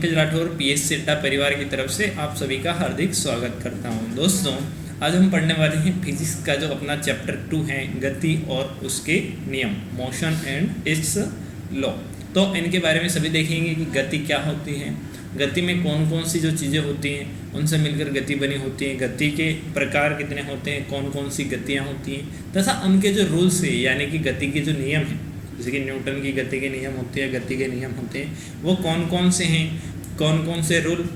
Pankaj Rathore PS सेटा परिवार की तरफ से आप सभी का हार्दिक स्वागत करता हूं। दोस्तों, आज हम पढ़ने वाले हैं फिजिक्स का जो अपना चैप्टर 2 है, गति और उसके नियम, मोशन एंड इट्स लॉ। तो इनके बारे में सभी देखेंगे कि गति क्या होती है, गति में कौन कौन सी जो चीज़ें होती हैं उनसे मिलकर गति बनी होती है, गति के प्रकार कितने होते हैं, कौन कौन सी गतियाँ होती हैं तथा उनके जो रूल्स है यानी कि गति के जो नियम हैं, जैसे कि न्यूटन की गति के नियम होते हैं, गति के नियम होते हैं, वो कौन कौन से हैं, कौन कौन से रूल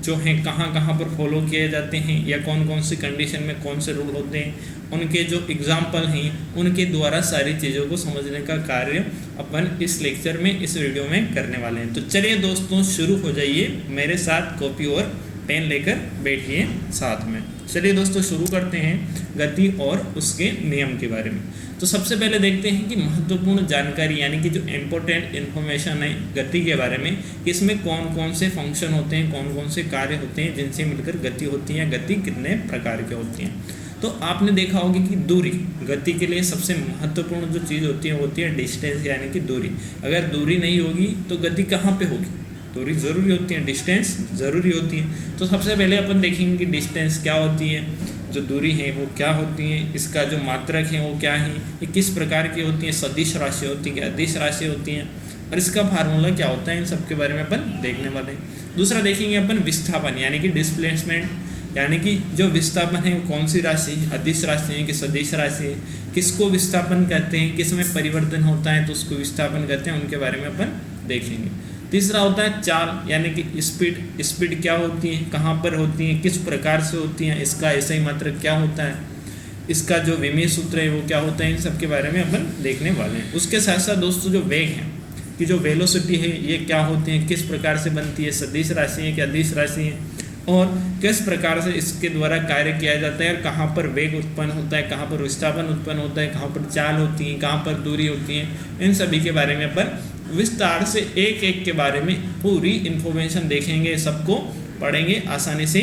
जो हैं कहाँ कहाँ पर फॉलो किए जाते हैं या कौन कौन सी कंडीशन में कौन से रूल होते हैं, उनके जो एग्जाम्पल हैं उनके द्वारा सारी चीज़ों को समझने का कार्य अपन इस लेक्चर में, इस वीडियो में करने वाले हैं। तो चलिए दोस्तों, शुरू हो जाइए मेरे साथ, कॉपी और पेन लेकर बैठिए साथ में। चलिए दोस्तों, शुरू करते हैं गति और उसके नियम के बारे में। तो सबसे पहले देखते हैं कि महत्वपूर्ण जानकारी यानी कि जो इम्पोर्टेंट इन्फॉर्मेशन है गति के बारे में, कि इसमें कौन कौन से फंक्शन होते हैं, कौन कौन से कार्य होते हैं जिनसे मिलकर गति होती है, गति कितने प्रकार की होती हैं। तो आपने देखा होगा कि दूरी, गति के लिए सबसे महत्वपूर्ण जो चीज़ होती है डिस्टेंस यानी कि दूरी। अगर दूरी नहीं होगी तो गति कहाँ पे होगी, दूरी ज़रूरी होती है, डिस्टेंस ज़रूरी होती है। तो सबसे पहले अपन देखेंगे कि डिस्टेंस क्या होती है, जो दूरी है वो क्या होती है, इसका जो मात्रक है वो क्या है, ये किस प्रकार की होती है, सदिश राशि होती है, अदिश राशि होती है, और इसका फार्मूला क्या होता है, इन सब के बारे में अपन देखने वाले हैं। दूसरा देखेंगे अपन विस्थापन यानी कि डिस्प्लेसमेंट, यानी कि जो विस्थापन है वो कौन सी राशि, अदिश राशि है कि सदिश राशि है, किसको विस्थापन कहते हैं, किस में परिवर्तन होता है तो उसको विस्थापन कहते हैं, उनके बारे में अपन देखेंगे। तीसरा होता है चाल यानी कि स्पीड, स्पीड क्या होती है, कहाँ पर होती है, किस प्रकार से होती है, इसका ऐसा ही मात्रक क्या होता है, इसका जो विमेय सूत्र है वो क्या होता है, इन सब के बारे में अपन देखने वाले हैं। उसके साथ साथ दोस्तों जो वेग है कि जो वेलोसिटी है ये क्या होती है, किस प्रकार से बनती है, सदिश राशि है कि अदिश राशि है, और किस प्रकार से इसके द्वारा कार्य किया जाता है, और कहाँ पर वेग उत्पन्न होता है, कहाँ पर विस्थापन उत्पन्न होता है, कहाँ पर चाल होती है, कहाँ पर दूरी होती है, इन सभी के बारे में अपन विस्तार से एक एक के बारे में पूरी इन्फॉर्मेशन देखेंगे, सबको पढ़ेंगे, आसानी से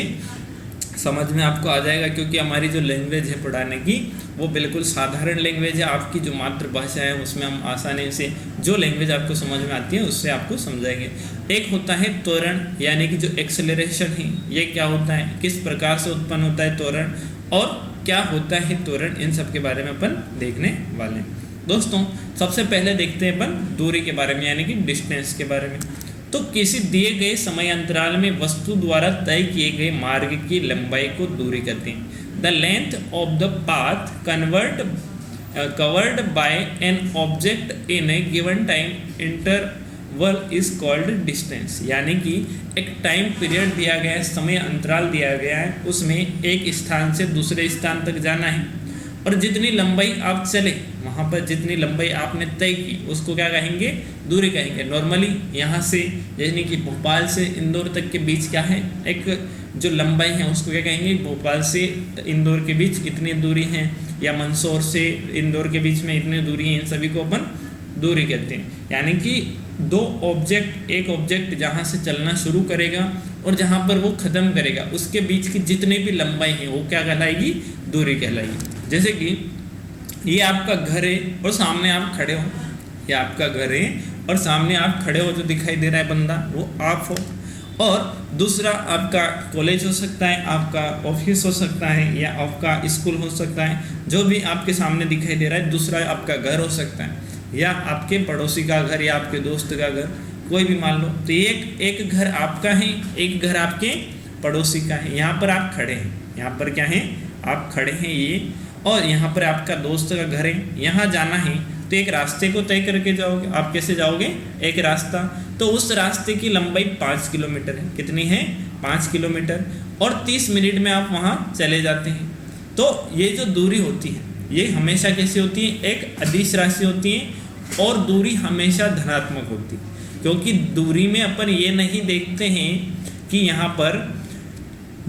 समझ में आपको आ जाएगा, क्योंकि हमारी जो लैंग्वेज है पढ़ाने की वो बिल्कुल साधारण लैंग्वेज है। आपकी जो मातृभाषा है उसमें हम आसानी से जो लैंग्वेज आपको समझ में आती है उससे आपको समझाएंगे। एक होता है त्वरण यानी कि जो एक्सेलरेशन है, ये क्या होता है, किस प्रकार से उत्पन्न होता है त्वरण, और क्या होता है त्वरण, इन सब के बारे में अपन देखने वाले हैं। दोस्तों, सबसे पहले देखते हैं अपन दूरी के बारे में यानी कि डिस्टेंस के बारे में। तो किसी दिए गए समय अंतराल में वस्तु द्वारा तय किए गए मार्ग की लंबाई को दूरी कहते हैं। The length of the path covered by an object in A given time interval is called distance, यानी कि एक टाइम पीरियड दिया गया है, समय अंतराल दिया गया है, उसमें एक स्थान से दूसरे स्थान तक जाना है, और जितनी लंबाई आप चले, वहाँ पर जितनी लंबाई आपने तय की उसको क्या कहेंगे, दूरी कहेंगे। नॉर्मली यहाँ से यानी कि भोपाल से इंदौर तक के बीच क्या है, एक जो लंबाई है उसको क्या कहेंगे, भोपाल से इंदौर के बीच इतनी दूरी है, या मंदसौर से इंदौर के बीच में इतनी दूरी है, इन सभी को अपन दूरी कहते हैं। यानी कि दो ऑब्जेक्ट, एक ऑब्जेक्ट जहाँ से चलना शुरू करेगा और जहाँ पर वो ख़त्म करेगा उसके बीच की जितनी भी लंबाई है वो क्या कहलाएगी, दूरी कहलाएगी। जैसे कि ये आपका घर है और सामने आप खड़े हो, ये आपका घर है और सामने आप खड़े हो, जो दिखाई दे रहा है बंदा वो आप हो, और दूसरा आपका कॉलेज हो सकता है, आपका ऑफिस हो सकता है, या आपका स्कूल हो सकता है, जो भी आपके सामने दिखाई दे रहा है। दूसरा आपका घर हो सकता है, या आपके पड़ोसी का घर, या आपके दोस्त का घर, कोई भी मान लो। तो एक घर आपका है, एक घर आपके पड़ोसी का है। यहाँ पर आप खड़े हैं, यहाँ पर क्या है, आप खड़े हैं ये, और यहाँ पर आपका दोस्त का घर है। यहाँ जाना है तो एक रास्ते को तय करके जाओगे, आप कैसे जाओगे, एक रास्ता, तो उस रास्ते की लंबाई 5 किलोमीटर है। कितनी है, 5 किलोमीटर, और 30 मिनट में आप वहाँ चले जाते हैं। तो ये जो दूरी होती है ये हमेशा कैसी होती है, एक अदिश राशि होती है, और दूरी हमेशा धनात्मक होती है, क्योंकि दूरी में अपन ये नहीं देखते हैं कि यहाँ पर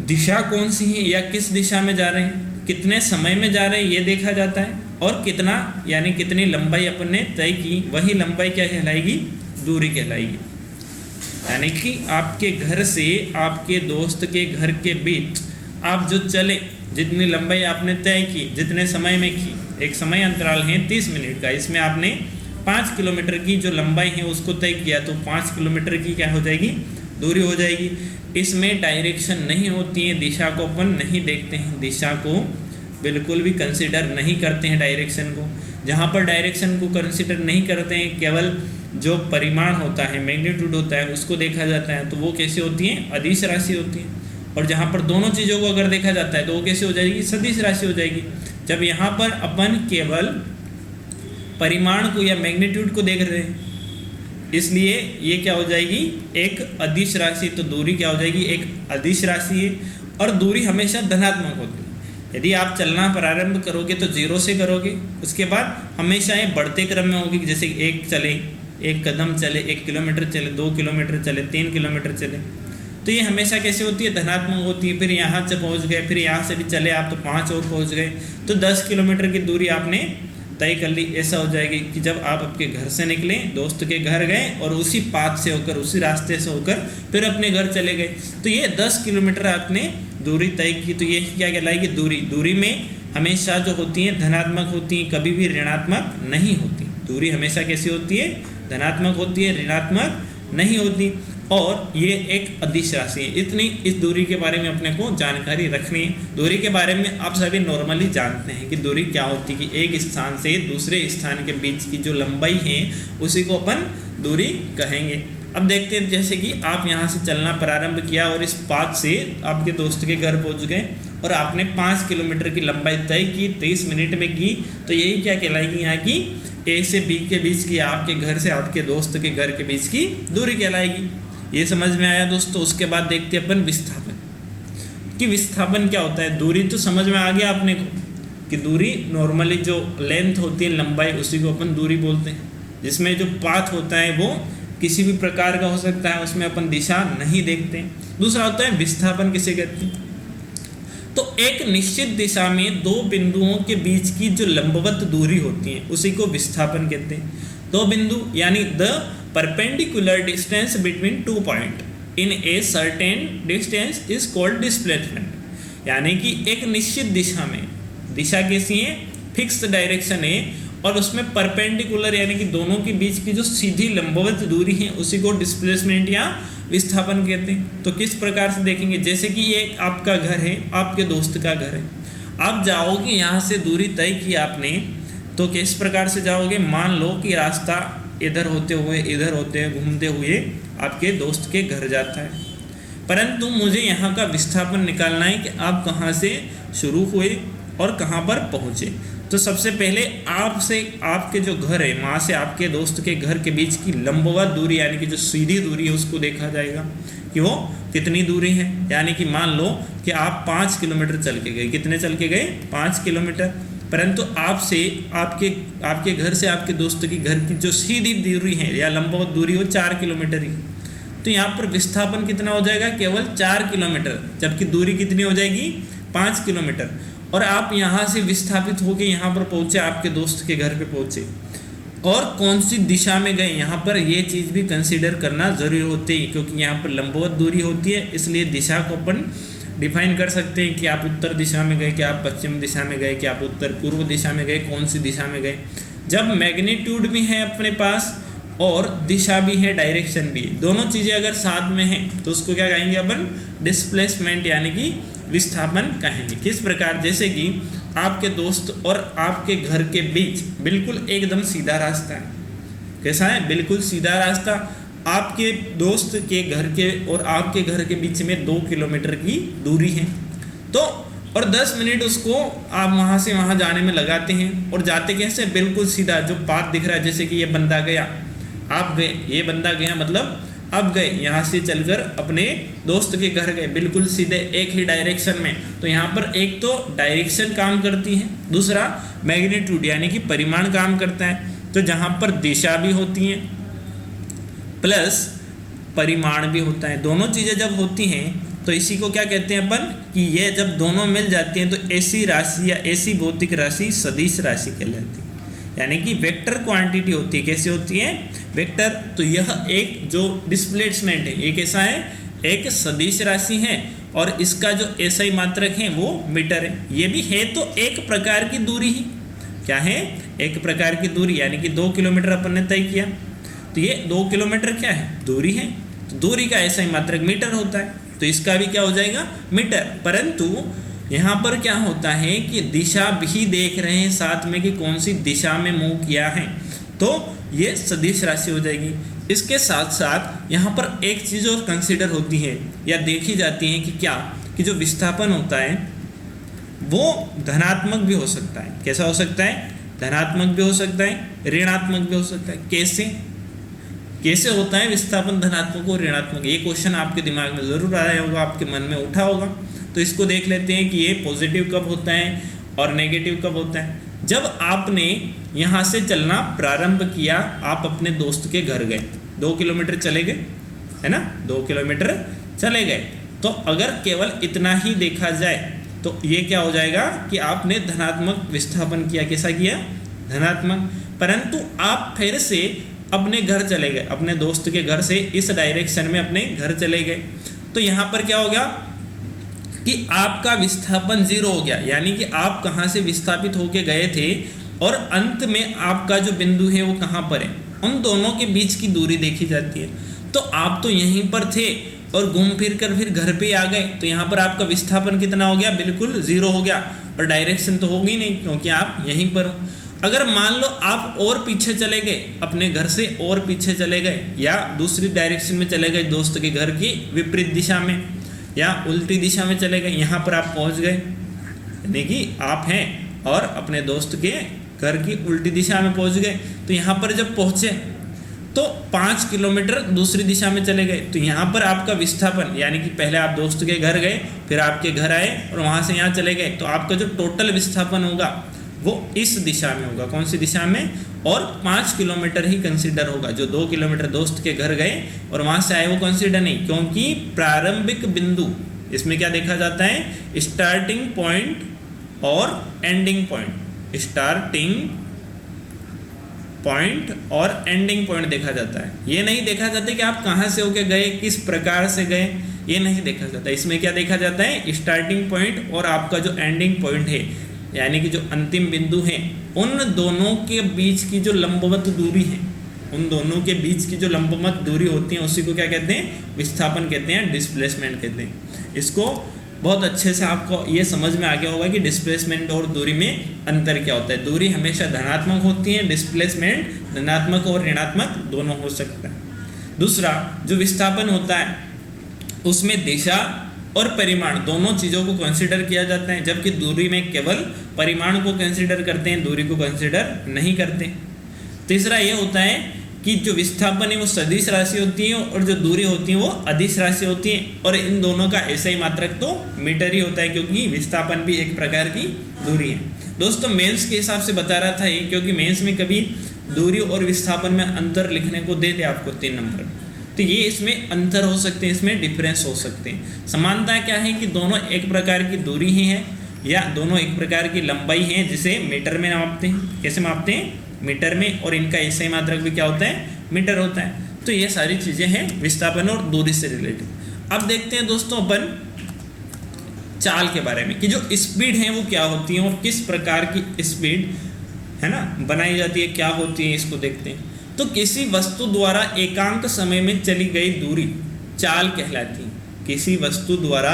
दिशा कौन सी है या किस दिशा में जा रहे हैं, कितने समय में जा रहे हैं ये देखा जाता है, और कितना यानी कितनी लंबाई अपन ने तय की, वही लंबाई क्या कहलाएगी, दूरी कहलाएगी। यानी कि आपके घर से आपके दोस्त के घर के बीच आप जो चले, जितनी लंबाई आपने तय की, जितने समय में की, एक समय अंतराल है 30 मिनट का, इसमें आपने 5 किलोमीटर की जो लंबाई है उसको तय किया, तो 5 किलोमीटर की क्या हो जाएगी, दूरी हो जाएगी। इसमें डायरेक्शन नहीं होती है, दिशा को अपन नहीं देखते हैं, दिशा को बिल्कुल भी कंसिडर नहीं करते हैं डायरेक्शन को। जहाँ पर डायरेक्शन को कंसिडर नहीं करते हैं, केवल जो परिमाण होता है, मैग्नीट्यूड होता है, उसको देखा जाता है, तो वो कैसे होती है, अदिश राशि होती है। और जहाँ पर दोनों चीज़ों को अगर देखा जाता है तो वो कैसे हो जाएगी, सदिश राशि हो जाएगी। जब यहाँ पर अपन केवल परिमाण को या मैग्नीट्यूड को देख रहे हैं, इसलिए ये क्या हो जाएगी, एक अदिश राशि। तो दूरी क्या हो जाएगी, एक अदिश राशि है। और दूरी हमेशा धनात्मक होती है। यदि आप चलना प्रारंभ करोगे तो 0 से करोगे, उसके बाद हमेशा ये बढ़ते क्रम में होगी। जैसे एक कदम चले, 1 किलोमीटर चले, 2 किलोमीटर चले, 3 किलोमीटर चले, तो ये हमेशा कैसे होती है, धनात्मक होती है। फिर यहाँ से पहुँच गए, फिर यहाँ से भी चले आप तो 5 और पहुँच गए, तो 10 किलोमीटर की दूरी आपने तय कर ली। ऐसा हो जाएगी कि जब आप आपके घर से निकले, दोस्त के घर गए और उसी पाथ से होकर, उसी रास्ते से होकर फिर अपने घर चले गए, तो ये 10 किलोमीटर आपने दूरी तय की। तो ये क्या कहलाएगी, दूरी। दूरी में हमेशा जो होती है धनात्मक होती है, कभी भी ऋणात्मक नहीं होती। दूरी हमेशा कैसी होती है, धनात्मक होती है, ऋणात्मक नहीं होती। और ये एक अदिश राशि है। इतनी इस दूरी के बारे में अपने को जानकारी रखनी है। दूरी के बारे में आप सभी नॉर्मली जानते हैं कि दूरी क्या होती है, कि एक स्थान से दूसरे स्थान के बीच की जो लंबाई है उसी को अपन दूरी कहेंगे। अब देखते हैं, जैसे कि आप यहाँ से चलना प्रारंभ किया और इस पाथ से आपके दोस्त के घर पहुँच गए और आपने 5 किलोमीटर की लंबाई तय की, 30 मिनट में की, तो यही क्या कहलाएगी, यहाँ की ए से बी के बीच की, आपके घर से आपके दोस्त के घर के बीच की दूरी कहलाएगी। ये समझ में आया दोस्तों। उसके बाद देखते हैं अपन विस्थापन, कि विस्थापन क्या होता है। दूरी तो समझ में आ गया अपने को कि दूरी नॉर्मली जो लेंथ होती है, लंबाई, उसी को अपन दूरी बोलते हैं। जिसमें जो पाथ होता है वो किसी भी प्रकार का हो सकता है, उसमें अपन दिशा नहीं देखते। दूसरा होता है विस्थापन, किसे कहते हैं, तो एक निश्चित दिशा में दो बिंदुओं के बीच की जो लंबवत दूरी होती है उसी को विस्थापन कहते हैं। दो बिंदु यानी the perpendicular distance between 2 point in a certain distance is called displacement. यानी कि एक निश्चित दिशा में, दिशा कैसी है, फिक्स डायरेक्शन है, और उसमें परपेंडिकुलर यानी कि दोनों के बीच की जो सीधी लंबवत दूरी है उसी को डिस्प्लेसमेंट या विस्थापन कहते हैं। तो किस प्रकार से देखेंगे, जैसे कि ये आपका घर है, आपके दोस्त का घर है, आप जाओगे, यहाँ से दूरी तय की आपने, तो किस प्रकार से जाओगे, मान लो कि रास्ता इधर होते हुए घूमते हुए आपके दोस्त के घर जाता है, परंतु मुझे यहाँ का विस्थापन निकालना है कि आप कहाँ से शुरू हुए और कहाँ पर पहुँचे। तो सबसे पहले आपसे, आपके जो घर है वहाँ से आपके दोस्त के घर के बीच की लंबवत दूरी यानी कि जो सीधी दूरी है उसको देखा जाएगा कि वो कितनी दूरी है। यानी कि मान लो कि आप 5 किलोमीटर चल के गए, कितने चल के गए, 5 किलोमीटर, परंतु आपसे आपके घर से आपके दोस्त के घर की जो सीधी दूरी है या लंबवत दूरी हो 4 किलोमीटर ही, तो यहाँ पर विस्थापन कितना हो जाएगा, केवल 4 किलोमीटर, जबकि दूरी कितनी हो जाएगी, 5 किलोमीटर। और आप यहाँ से विस्थापित होकर यहाँ पर पहुँचे, आपके दोस्त के घर पे पहुँचे, और कौन सी दिशा में गए, यहाँ पर ये चीज़ भी कंसीडर करना ज़रूरी होती है, क्योंकि यहाँ पर लंबवत दूरी होती है, इसलिए दिशा को अपन डिफाइन कर सकते हैं कि आप उत्तर दिशा में गए, कि आप पश्चिम दिशा में गए, कि आप उत्तर पूर्व दिशा में गए, कौन सी दिशा में गए। जब मैग्नीट्यूड भी है अपने पास और दिशा भी है, डायरेक्शन भी है, दोनों चीज़ें अगर साथ में हैं तो उसको क्या कहेंगे अपन, डिस्प्लेसमेंट यानी कि विस्थापन कहेंगे। किस प्रकार, जैसे कि आपके दोस्त और आपके घर के बीच बिल्कुल एकदम सीधा रास्ता है। कैसा है, बिल्कुल सीधा रास्ता। आपके दोस्त के घर के और आपके घर के बीच में 2 किलोमीटर की दूरी है, तो और 10 मिनट उसको आप वहाँ से वहाँ जाने में लगाते हैं, और जाते कैसे, बिल्कुल सीधा जो पाथ दिख रहा है, जैसे कि ये बंदा गया, आप गए, ये बंदा गया, मतलब अब गए, यहाँ से चलकर अपने दोस्त के घर गए, बिल्कुल सीधे एक ही डायरेक्शन में। तो यहाँ पर एक तो डायरेक्शन काम करती है, दूसरा मैग्नीट्यूड यानी कि परिमाण काम करता है। तो जहाँ पर दिशा भी होती है प्लस परिमाण भी होता है, दोनों चीज़ें जब होती हैं तो इसी को क्या कहते हैं अपन, कि ये जब दोनों मिल जाती हैं तो ऐसी राशि या ऐसी भौतिक राशि सदिश राशि कहलाती है। यानी कि वेक्टर क्वांटिटी होती है, कैसे होती है, वेक्टर। तो यह एक जो डिस्प्लेसमेंट है ये कैसा है, एक सदिश राशि है, और इसका जो एसआई मात्रक है वो मीटर है। ये भी है तो एक प्रकार की दूरी ही, क्या है, एक प्रकार की दूरी, यानी कि 2 किलोमीटर अपन ने तय किया, तो ये 2 किलोमीटर क्या है, दूरी है। तो दूरी का ऐसा ही मात्रक मीटर होता है, तो इसका भी क्या हो जाएगा मीटर। परंतु यहाँ पर क्या होता है कि दिशा भी देख रहे हैं साथ में कि कौन सी दिशा में मूव किया है, तो ये सदिश राशि हो जाएगी। इसके साथ साथ यहाँ पर एक चीज़ और कंसिडर होती है या देखी जाती है कि क्या कि जो विस्थापन होता है वो धनात्मक भी हो सकता है। कैसा हो सकता है? धनात्मक भी हो सकता है, ऋणात्मक भी हो सकता है। कैसे होता है विस्थापन धनात्मक और ऋणात्मक? ये क्वेश्चन आपके दिमाग में ज़रूर आया होगा, आपके मन में उठा होगा। तो इसको देख लेते हैं कि ये पॉजिटिव कब होता है और नेगेटिव कब होता है। जब आपने यहाँ से चलना प्रारंभ किया, आप अपने दोस्त के घर गए, 2 किलोमीटर चले गए, है ना, 2 किलोमीटर चले गए, तो अगर केवल इतना ही देखा जाए तो ये क्या हो जाएगा कि आपने धनात्मक विस्थापन किया। कैसा किया? धनात्मक। परंतु आप फिर से अपने घर चले गए, अपने दोस्त के घर से इस डायरेक्शन में अपने घर चले गए, तो यहाँ पर क्या हो गया कि आपका विस्थापन 0 हो गया। यानी कि आप कहाँ से विस्थापित होके गए थे और अंत में आपका जो बिंदु है वो कहाँ पर है, उन दोनों के बीच की दूरी देखी जाती है। तो आप तो यहीं पर थे और घूम फिर कर फिर घर पे आ गए, तो यहाँ पर आपका विस्थापन कितना हो गया? बिल्कुल 0 हो गया, और डायरेक्शन तो होगी नहीं क्योंकि आप यहीं पर हो। अगर मान लो आप और पीछे चले गए, अपने घर से और पीछे चले गए या दूसरी डायरेक्शन में चले गए, दोस्त के घर की विपरीत दिशा में या उल्टी दिशा में चले गए, यहाँ पर आप पहुँच गए, यानी कि आप हैं और अपने दोस्त के घर की उल्टी दिशा में पहुँच गए। तो यहाँ पर जब पहुँचे तो 5 किलोमीटर दूसरी दिशा में चले गए, तो यहाँ पर आपका विस्थापन, यानी कि पहले आप दोस्त के घर गए, फिर आपके घर आए और वहाँ से यहाँ चले गए, तो आपका जो टोटल विस्थापन होगा वो इस दिशा में होगा। कौन सी दिशा में? और 5 किलोमीटर ही कंसीडर होगा। जो 2 किलोमीटर दोस्त के घर गए और वहाँ से आए वो कंसीडर नहीं, क्योंकि प्रारंभिक बिंदु इसमें क्या देखा जाता है? स्टार्टिंग पॉइंट और एंडिंग पॉइंट। स्टार्टिंग पॉइंट और एंडिंग पॉइंट देखा जाता है। ये नहीं देखा जाता कि आप कहाँ से होके गए, किस प्रकार से गए, ये नहीं देखा जाता। इसमें क्या देखा जाता है? स्टार्टिंग पॉइंट और आपका जो एंडिंग पॉइंट है, यानी कि जो अंतिम बिंदु है, उन दोनों के बीच की जो लंबवत दूरी है, उन दोनों के बीच की जो लंबवत दूरी होती है उसी को क्या कहते हैं? विस्थापन कहते हैं, डिस्प्लेसमेंट कहते हैं। इसको बहुत अच्छे से आपको ये समझ में आ गया होगा कि डिस्प्लेसमेंट और दूरी में अंतर क्या होता है। दूरी हमेशा धनात्मक होती है, डिस्प्लेसमेंट धनात्मक और ऋणात्मक दोनों हो सकता है। दूसरा, जो विस्थापन होता है उसमें दिशा और परिमाण दोनों चीज़ों को कंसिडर किया जाता है, जबकि दूरी में केवल परिमाण को कंसिडर करते हैं, दूरी को कंसिडर नहीं करते। तीसरा ये होता है कि जो विस्थापन है वो सदिश राशि होती है और जो दूरी होती है वो अदिश राशि होती है, और इन दोनों का ऐसा ही मात्रक तो मीटर ही होता है, क्योंकि विस्थापन भी एक प्रकार की दूरी है। दोस्तों मेंस के हिसाब से बता रहा था ये, क्योंकि मेंस में कभी दूरी और विस्थापन में अंतर लिखने को दे दे आपको 3 नंबर, तो ये इसमें अंतर हो सकते हैं, इसमें डिफरेंस हो सकते हैं। समानता क्या है कि दोनों एक प्रकार की दूरी ही है या दोनों एक प्रकार की लंबाई है, जिसे मीटर में मापते हैं। कैसे मापते हैं? मीटर में, और इनका ऐसा ही मात्रक भी क्या होता है? मीटर होता है। तो ये सारी चीज़ें हैं विस्थापन और दूरी से रिलेटेड। अब देखते हैं दोस्तों अपन चाल के बारे में, कि जो स्पीड है वो क्या होती है और किस प्रकार की स्पीड है ना बनाई जाती है, क्या होती है, इसको देखते हैं। तो किसी वस्तु द्वारा एकांक समय में चली गई दूरी चाल कहलाती है। किसी वस्तु द्वारा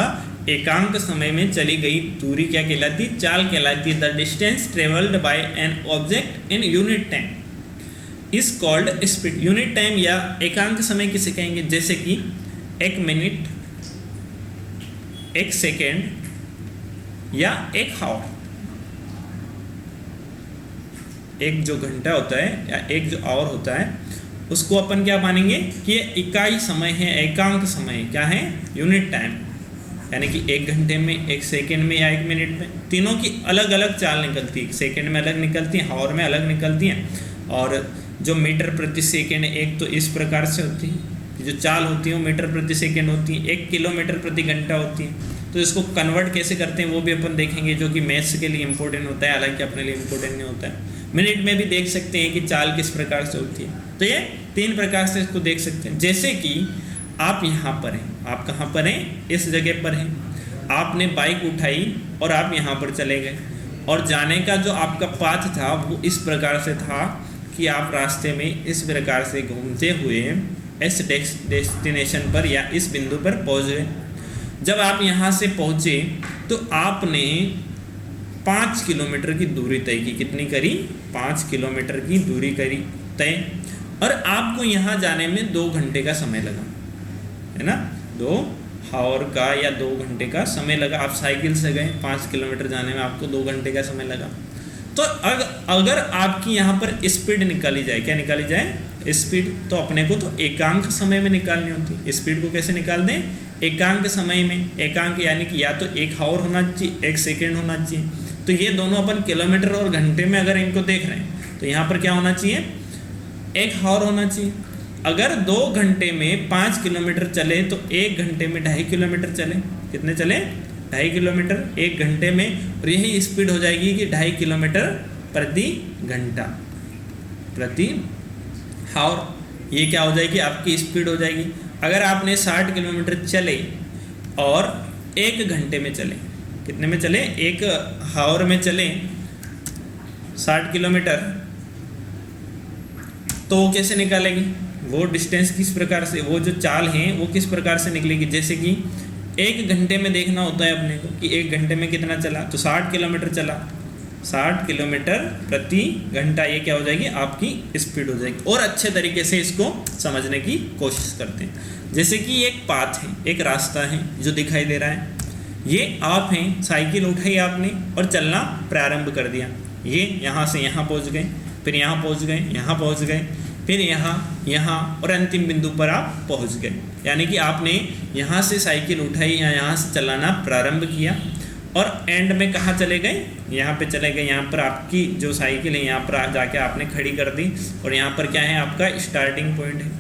एकांक समय में चली गई दूरी क्या कहलाती है? चाल कहलाती है। The distance travelled by an object in unit time is called speed. Unit time या एकांक समय किसे कहेंगे? जैसे कि 1 मिनट, 1 सेकेंड या 1 आवर। एक जो घंटा होता है या एक जो आवर होता है उसको अपन क्या मानेंगे कि ये इकाई समय है, एकांक समय है। क्या है? यूनिट टाइम, यानी कि 1 घंटे में, 1 सेकेंड में या 1 मिनट में। तीनों की अलग अलग चाल निकलती है, सेकेंड में अलग निकलती है, आवर में अलग निकलती हैं। और जो मीटर प्रति सेकेंड एक तो इस प्रकार से होती है, जो चाल होती है वो मीटर प्रति सेकेंड होती है, 1 किलोमीटर प्रति घंटा होती है। तो इसको कन्वर्ट कैसे करते हैं वो भी अपन देखेंगे, जो कि मैथ्स के लिए इंपॉर्टेंट होता है, हालांकि अपने लिए इंपॉर्टेंट नहीं होता है। मिनट में भी देख सकते हैं कि चाल किस प्रकार से होती है। तो ये 3 प्रकार से इसको देख सकते हैं। जैसे कि आप यहाँ पर हैं, आप कहाँ पर हैं? इस जगह पर हैं। आपने बाइक उठाई और आप यहाँ पर चले गए, और जाने का जो आपका पाथ था वो इस प्रकार से था कि आप रास्ते में इस प्रकार से घूमते हुए इस डेस्टिनेशन पर या इस बिंदु पर पहुंच गए। जब आप यहाँ से पहुँचे तो आपने 5 किलोमीटर की दूरी तय की। कितनी करी? 5 किलोमीटर की दूरी करी तय, और आपको यहाँ जाने में 2 घंटे का समय लगा, है ना, 2 आवर का या 2 घंटे का समय लगा। आप साइकिल से गए, 5 किलोमीटर जाने में आपको 2 घंटे का समय लगा। तो अगर आपकी यहाँ पर स्पीड निकाली जाए, क्या निकाली जाए? स्पीड। तो अपने को तो एकांक समय में निकालनी होती। स्पीड को कैसे निकाल दें? एकांक समय में। एकांक यानी कि या तो 1 आवर होना चाहिए, 1 सेकेंड होना चाहिए। तो ये दोनों अपन किलोमीटर और घंटे में अगर इनको देख रहे हैं तो यहाँ पर क्या होना चाहिए? 1 आवर होना चाहिए। अगर 2 घंटे में 5 किलोमीटर चले तो 1 घंटे में 2.5 किलोमीटर चले। कितने चले? 2.5 किलोमीटर 1 घंटे में। और यही स्पीड हो जाएगी कि 2.5 किलोमीटर प्रति घंटा प्रति आवर। ये क्या हो जाएगी? आपकी स्पीड हो जाएगी। अगर आपने 60 किलोमीटर चले और 1 घंटे में चले, कितने में चले? 1 आवर में चले 60 किलोमीटर, तो वो कैसे निकालेगी? वो डिस्टेंस किस प्रकार से, वो जो चाल है वो किस प्रकार से निकलेगी? जैसे कि 1 घंटे में देखना होता है अपने को कि 1 घंटे में कितना चला, तो 60 किलोमीटर चला, 60 किलोमीटर प्रति घंटा, ये क्या हो जाएगी? आपकी स्पीड हो जाएगी। और अच्छे तरीके से इसको समझने की कोशिश करते हैं। जैसे कि एक पाथ है, एक रास्ता है जो दिखाई दे रहा है। ये आप हैं, साइकिल उठाई आपने और चलना प्रारंभ कर दिया। ये यहाँ से यहाँ पहुँच गए, फिर यहाँ पहुँच गए, यहाँ पहुँच गए, फिर यहाँ और अंतिम बिंदु पर आप पहुँच गए। यानी कि आपने यहाँ से साइकिल उठाई या यहाँ से चलाना प्रारंभ किया और एंड में कहाँ चले गए? यहाँ पे चले गए। यहाँ पर आपकी जो साइकिल है यहाँ पर जाके आपने खड़ी कर दी और यहाँ पर क्या है? आपका स्टार्टिंग पॉइंट है।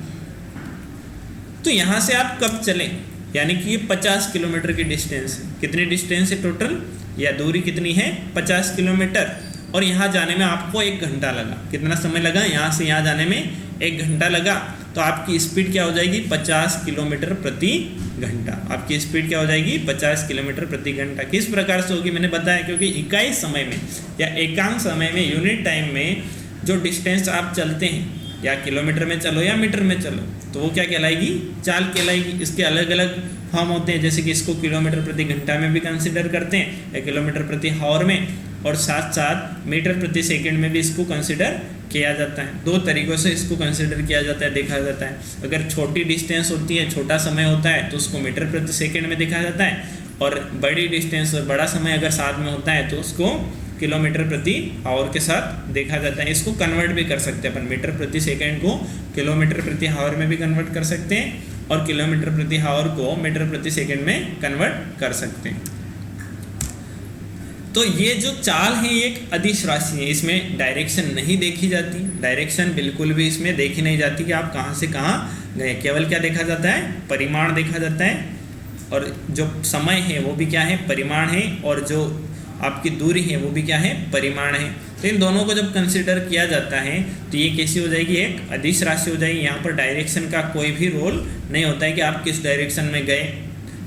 तो यहाँ से आप कब चले? यानी कि ये 50 किलोमीटर की डिस्टेंस है। कितनी डिस्टेंस है टोटल? या दूरी कितनी है? 50 किलोमीटर। और यहाँ जाने में आपको 1 घंटा लगा। कितना समय लगा? यहाँ से यहाँ जाने में 1 घंटा लगा। तो आपकी स्पीड क्या हो जाएगी? 50 किलोमीटर प्रति घंटा। आपकी स्पीड क्या हो जाएगी? 50 किलोमीटर प्रति घंटा। किस प्रकार से होगी मैंने बताया, क्योंकि इकाई समय में या एकांक समय में, यूनिट टाइम में जो डिस्टेंस आप चलते हैं, या किलोमीटर में चलो या मीटर में चलो, तो वो क्या कहलाएगी? चाल कहलाएगी। इसके अलग अलग फॉर्म होते हैं, जैसे कि इसको किलोमीटर प्रति घंटा में भी कंसिडर करते हैं या किलोमीटर प्रति आवर में, और साथ साथ मीटर प्रति सेकंड में भी इसको कंसिडर किया जाता है। 2 तरीक़ों से इसको कंसिडर किया जाता है, देखा जाता है। अगर छोटी डिस्टेंस होती है, छोटा समय होता है, तो उसको मीटर प्रति सेकंड में देखा जाता है, और बड़ी डिस्टेंस और बड़ा समय अगर साथ में होता है तो उसको किलोमीटर प्रति आवर के साथ देखा जाता है। इसको कन्वर्ट भी कर सकते हैं अपन, मीटर प्रति सेकंड को किलोमीटर प्रति आवर में भी कन्वर्ट कर सकते हैं, और किलोमीटर प्रति आवर को मीटर प्रति सेकंड में कन्वर्ट कर सकते हैं। तो ये जो चाल है ये एक अदिश राशि है। इसमें डायरेक्शन नहीं देखी जाती, डायरेक्शन बिल्कुल भी इसमें देखी नहीं जाती कि आप कहाँ से कहाँ गए। केवल क्या देखा जाता है? परिमाण देखा जाता है, और जो समय है वो भी क्या है? परिमाण है, और जो आपकी दूरी है वो भी क्या है? परिमाण है। तो इन दोनों को जब कंसिडर किया जाता है तो ये कैसी हो जाएगी? एक अदिश राशि हो जाएगी। यहाँ पर डायरेक्शन का कोई भी रोल नहीं होता है कि आप किस डायरेक्शन में गए,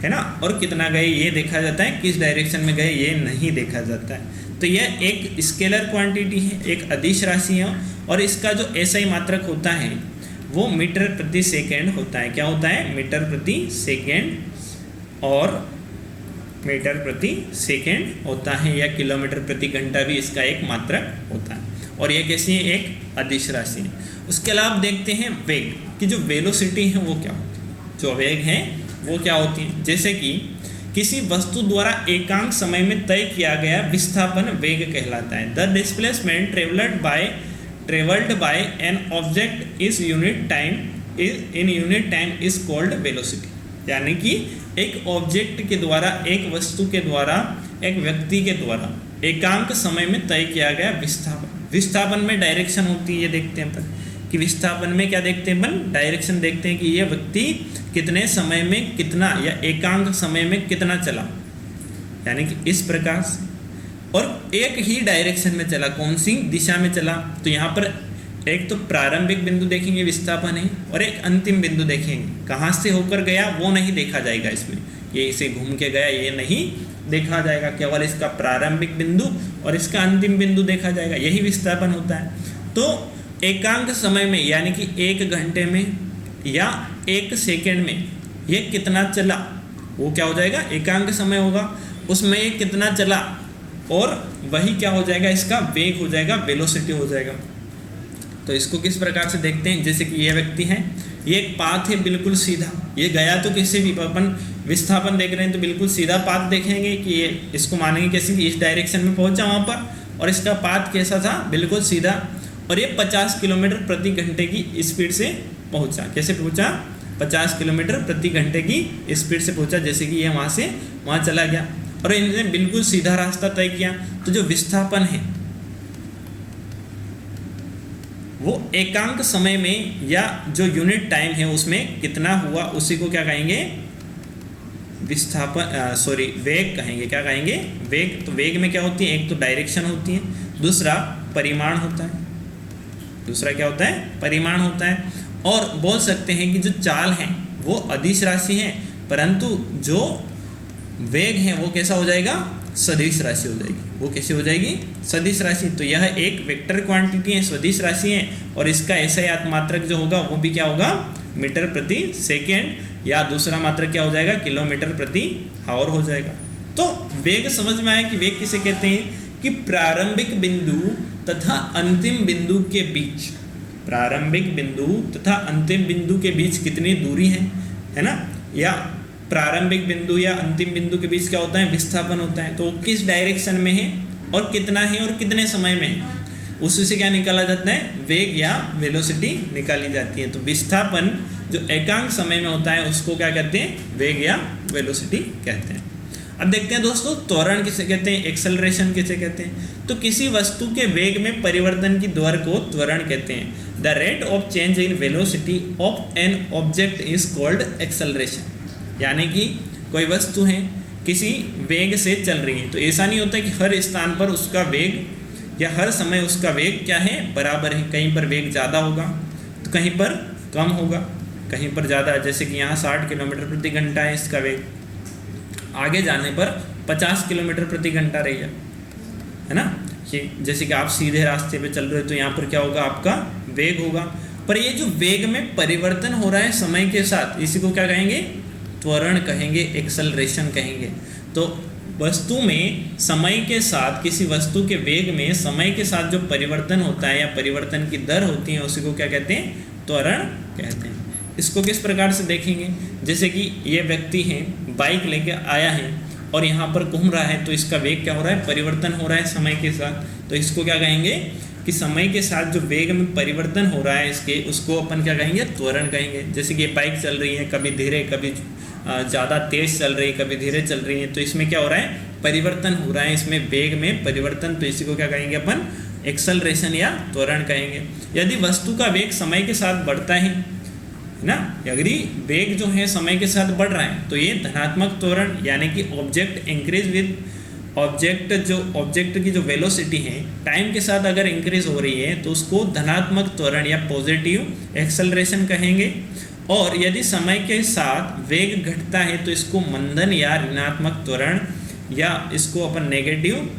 है ना, और कितना गए ये देखा जाता है, किस डायरेक्शन में गए ये नहीं देखा जाता है। तो यह एक स्केलर क्वांटिटी है, एक अदिश राशि है, और इसका जो एसआई मात्रक होता है वो मीटर प्रति सेकेंड होता है। क्या होता है? मीटर प्रति सेकेंड और मीटर प्रति सेकेंड होता है, या किलोमीटर प्रति घंटा भी इसका एक मात्रक होता है। और यह कैसी है? एक अदिश राशि है। उसके अलावा आप देखते हैं वेग की जो वेलोसिटी है वो क्या होती है, जो वेग है वो क्या होती है। जैसे कि किसी वस्तु द्वारा एकांक समय में तय किया गया विस्थापन वेग कहलाता है। The displacement travelled by an object is unit time is called velocity. यानी कि एक ऑब्जेक्ट के द्वारा, एक वस्तु के द्वारा, एक व्यक्ति के द्वारा एकांक समय में तय किया गया विस्थापन। विस्थापन में डायरेक्शन होती है, ये देखते हैं अपन कि विस्थापन में क्या देखते हैं अपन? डायरेक्शन देखते हैं कि यह व्यक्ति कितने समय में कितना, या एकांक समय में कितना चला, यानी कि इस प्रकार से, और एक ही डायरेक्शन में चला। कौन सी दिशा में चला? तो यहाँ पर एक तो प्रारंभिक बिंदु देखेंगे विस्थापन है, और एक अंतिम बिंदु देखेंगे। कहाँ से होकर गया वो नहीं देखा जाएगा इसमें, ये इसे घूम के गया ये नहीं देखा जाएगा, केवल इसका प्रारंभिक बिंदु और इसका अंतिम बिंदु देखा जाएगा। यही विस्थापन होता है। तो एकांक समय में, यानी कि 1 घंटे में या 1 सेकेंड में ये कितना चला, वो क्या हो जाएगा, एकांक समय होगा, उसमें ये कितना चला, और वही क्या हो जाएगा, इसका वेग हो जाएगा, वेलोसिटी हो जाएगा। तो इसको किस प्रकार से देखते हैं, जैसे कि ये व्यक्ति है, ये एक पाथ है बिल्कुल सीधा, ये गया तो किसी भी, अपन विस्थापन देख रहे हैं तो बिल्कुल सीधा पाथ देखेंगे कि ये, इसको मानेंगे कैसे कि इस डायरेक्शन में पहुंचा वहाँ पर, और इसका पाथ कैसा था, बिल्कुल सीधा, और ये 50 किलोमीटर प्रति घंटे की स्पीड से पहुंचा। कैसे पहुंचा, 50 किलोमीटर प्रति घंटे की स्पीड से पहुंचा, जैसे कि ये वहाँ से वहाँ चला गया, और इन्होंने बिल्कुल सीधा रास्ता तय किया। तो जो विस्थापन है वो एकांक समय में या जो यूनिट टाइम है उसमें कितना हुआ, उसी को क्या कहेंगे, वेग कहेंगे। क्या कहेंगे, वेग। तो वेग में क्या होती है, एक तो डायरेक्शन होती है, दूसरा परिमाण होता है, दूसरा क्या होता है, परिमाण होता है। और बोल सकते हैं कि जो चाल है वो अदिश राशि है, परंतु जो वेग है वो कैसा हो जाएगा, सदिश राशि हो जाएगी। वो कैसी हो जाएगी, सदिश राशि। तो यह एक वेक्टर क्वांटिटी है, सदिश राशि है, और इसका SI मात्रक जो होगा वो भी क्या होगा, मीटर प्रति सेकेंड, या दूसरा मात्रक क्या हो जाएगा, किलोमीटर प्रति आवर हो जाएगा। तो वेग समझ में आया कि वेग किसे कहते हैं, कि प्रारंभिक बिंदु तथा अंतिम बिंदु के बीच, प्रारंभिक बिंदु तथा अंतिम बिंदु के बीच कितनी दूरी है ना, या प्रारंभिक बिंदु या अंतिम बिंदु के बीच क्या होता है, विस्थापन होता है। तो किस डायरेक्शन में है और कितना है और कितने समय में है, उसी से क्या निकाला जाता है, वेग या वेलोसिटी निकाली जाती है। तो विस्थापन जो एकांक समय में होता है उसको क्या कहते हैं, वेग या वेलोसिटी कहते हैं। अब देखते हैं दोस्तों, त्वरण किसे कहते हैं, एक्सेलरेशन किसे कहते हैं। तो किसी वस्तु के वेग में परिवर्तन की दर को त्वरण कहते हैं। The rate of change in velocity of an object is called acceleration. यानी कि कोई वस्तु है किसी वेग से चल रही है, तो ऐसा नहीं होता कि हर स्थान पर उसका वेग या हर समय उसका वेग क्या है, बराबर है। कहीं पर वेग ज़्यादा होगा तो कहीं पर कम होगा, कहीं पर ज़्यादा, जैसे कि यहाँ 60 किलोमीटर प्रति घंटा है इसका वेग, आगे जाने पर 50 किलोमीटर प्रति घंटा रहेगा, है ना। कि जैसे कि आप सीधे रास्ते पे चल रहे हो तो यहाँ पर क्या होगा, आपका वेग होगा। पर ये जो वेग में परिवर्तन हो रहा है समय के साथ, इसी को क्या कहेंगे, त्वरण कहेंगे, एक्सेलरेशन कहेंगे। तो वस्तु में समय के साथ, किसी वस्तु के वेग में समय के साथ जो परिवर्तन होता है या परिवर्तन की दर होती है उसी को क्या कहते हैं, त्वरण कहते हैं। इसको किस प्रकार से देखेंगे, जैसे कि ये व्यक्ति है, बाइक लेके आया है और यहाँ पर घूम रहा है, तो इसका वेग क्या हो रहा है, परिवर्तन हो रहा है समय के साथ। तो इसको क्या कहेंगे कि समय के साथ जो वेग में परिवर्तन हो रहा है इसके, उसको अपन क्या कहेंगे, त्वरण कहेंगे। जैसे कि बाइक चल रही है, कभी धीरे कभी ज़्यादा तेज़ चल रही है, कभी धीरे चल रही है, तो इसमें क्या हो रहा है, परिवर्तन हो रहा है, इसमें वेग में परिवर्तन। तो इसी को क्या कहेंगे अपन, एक्सेलरेशन या त्वरण कहेंगे। यदि वस्तु का वेग समय के साथ बढ़ता है ना, यदि वेग जो है समय के साथ बढ़ रहा है तो ये धनात्मक त्वरण, यानी कि ऑब्जेक्ट इंक्रीज विद ऑब्जेक्ट की जो वेलोसिटी है टाइम के साथ अगर इंक्रीज हो रही है तो उसको धनात्मक त्वरण या पॉजिटिव एक्सेलरेशन कहेंगे। और यदि समय के साथ वेग घटता है तो इसको मंदन या ऋणात्मक त्वरण, या इसको अपन नेगेटिव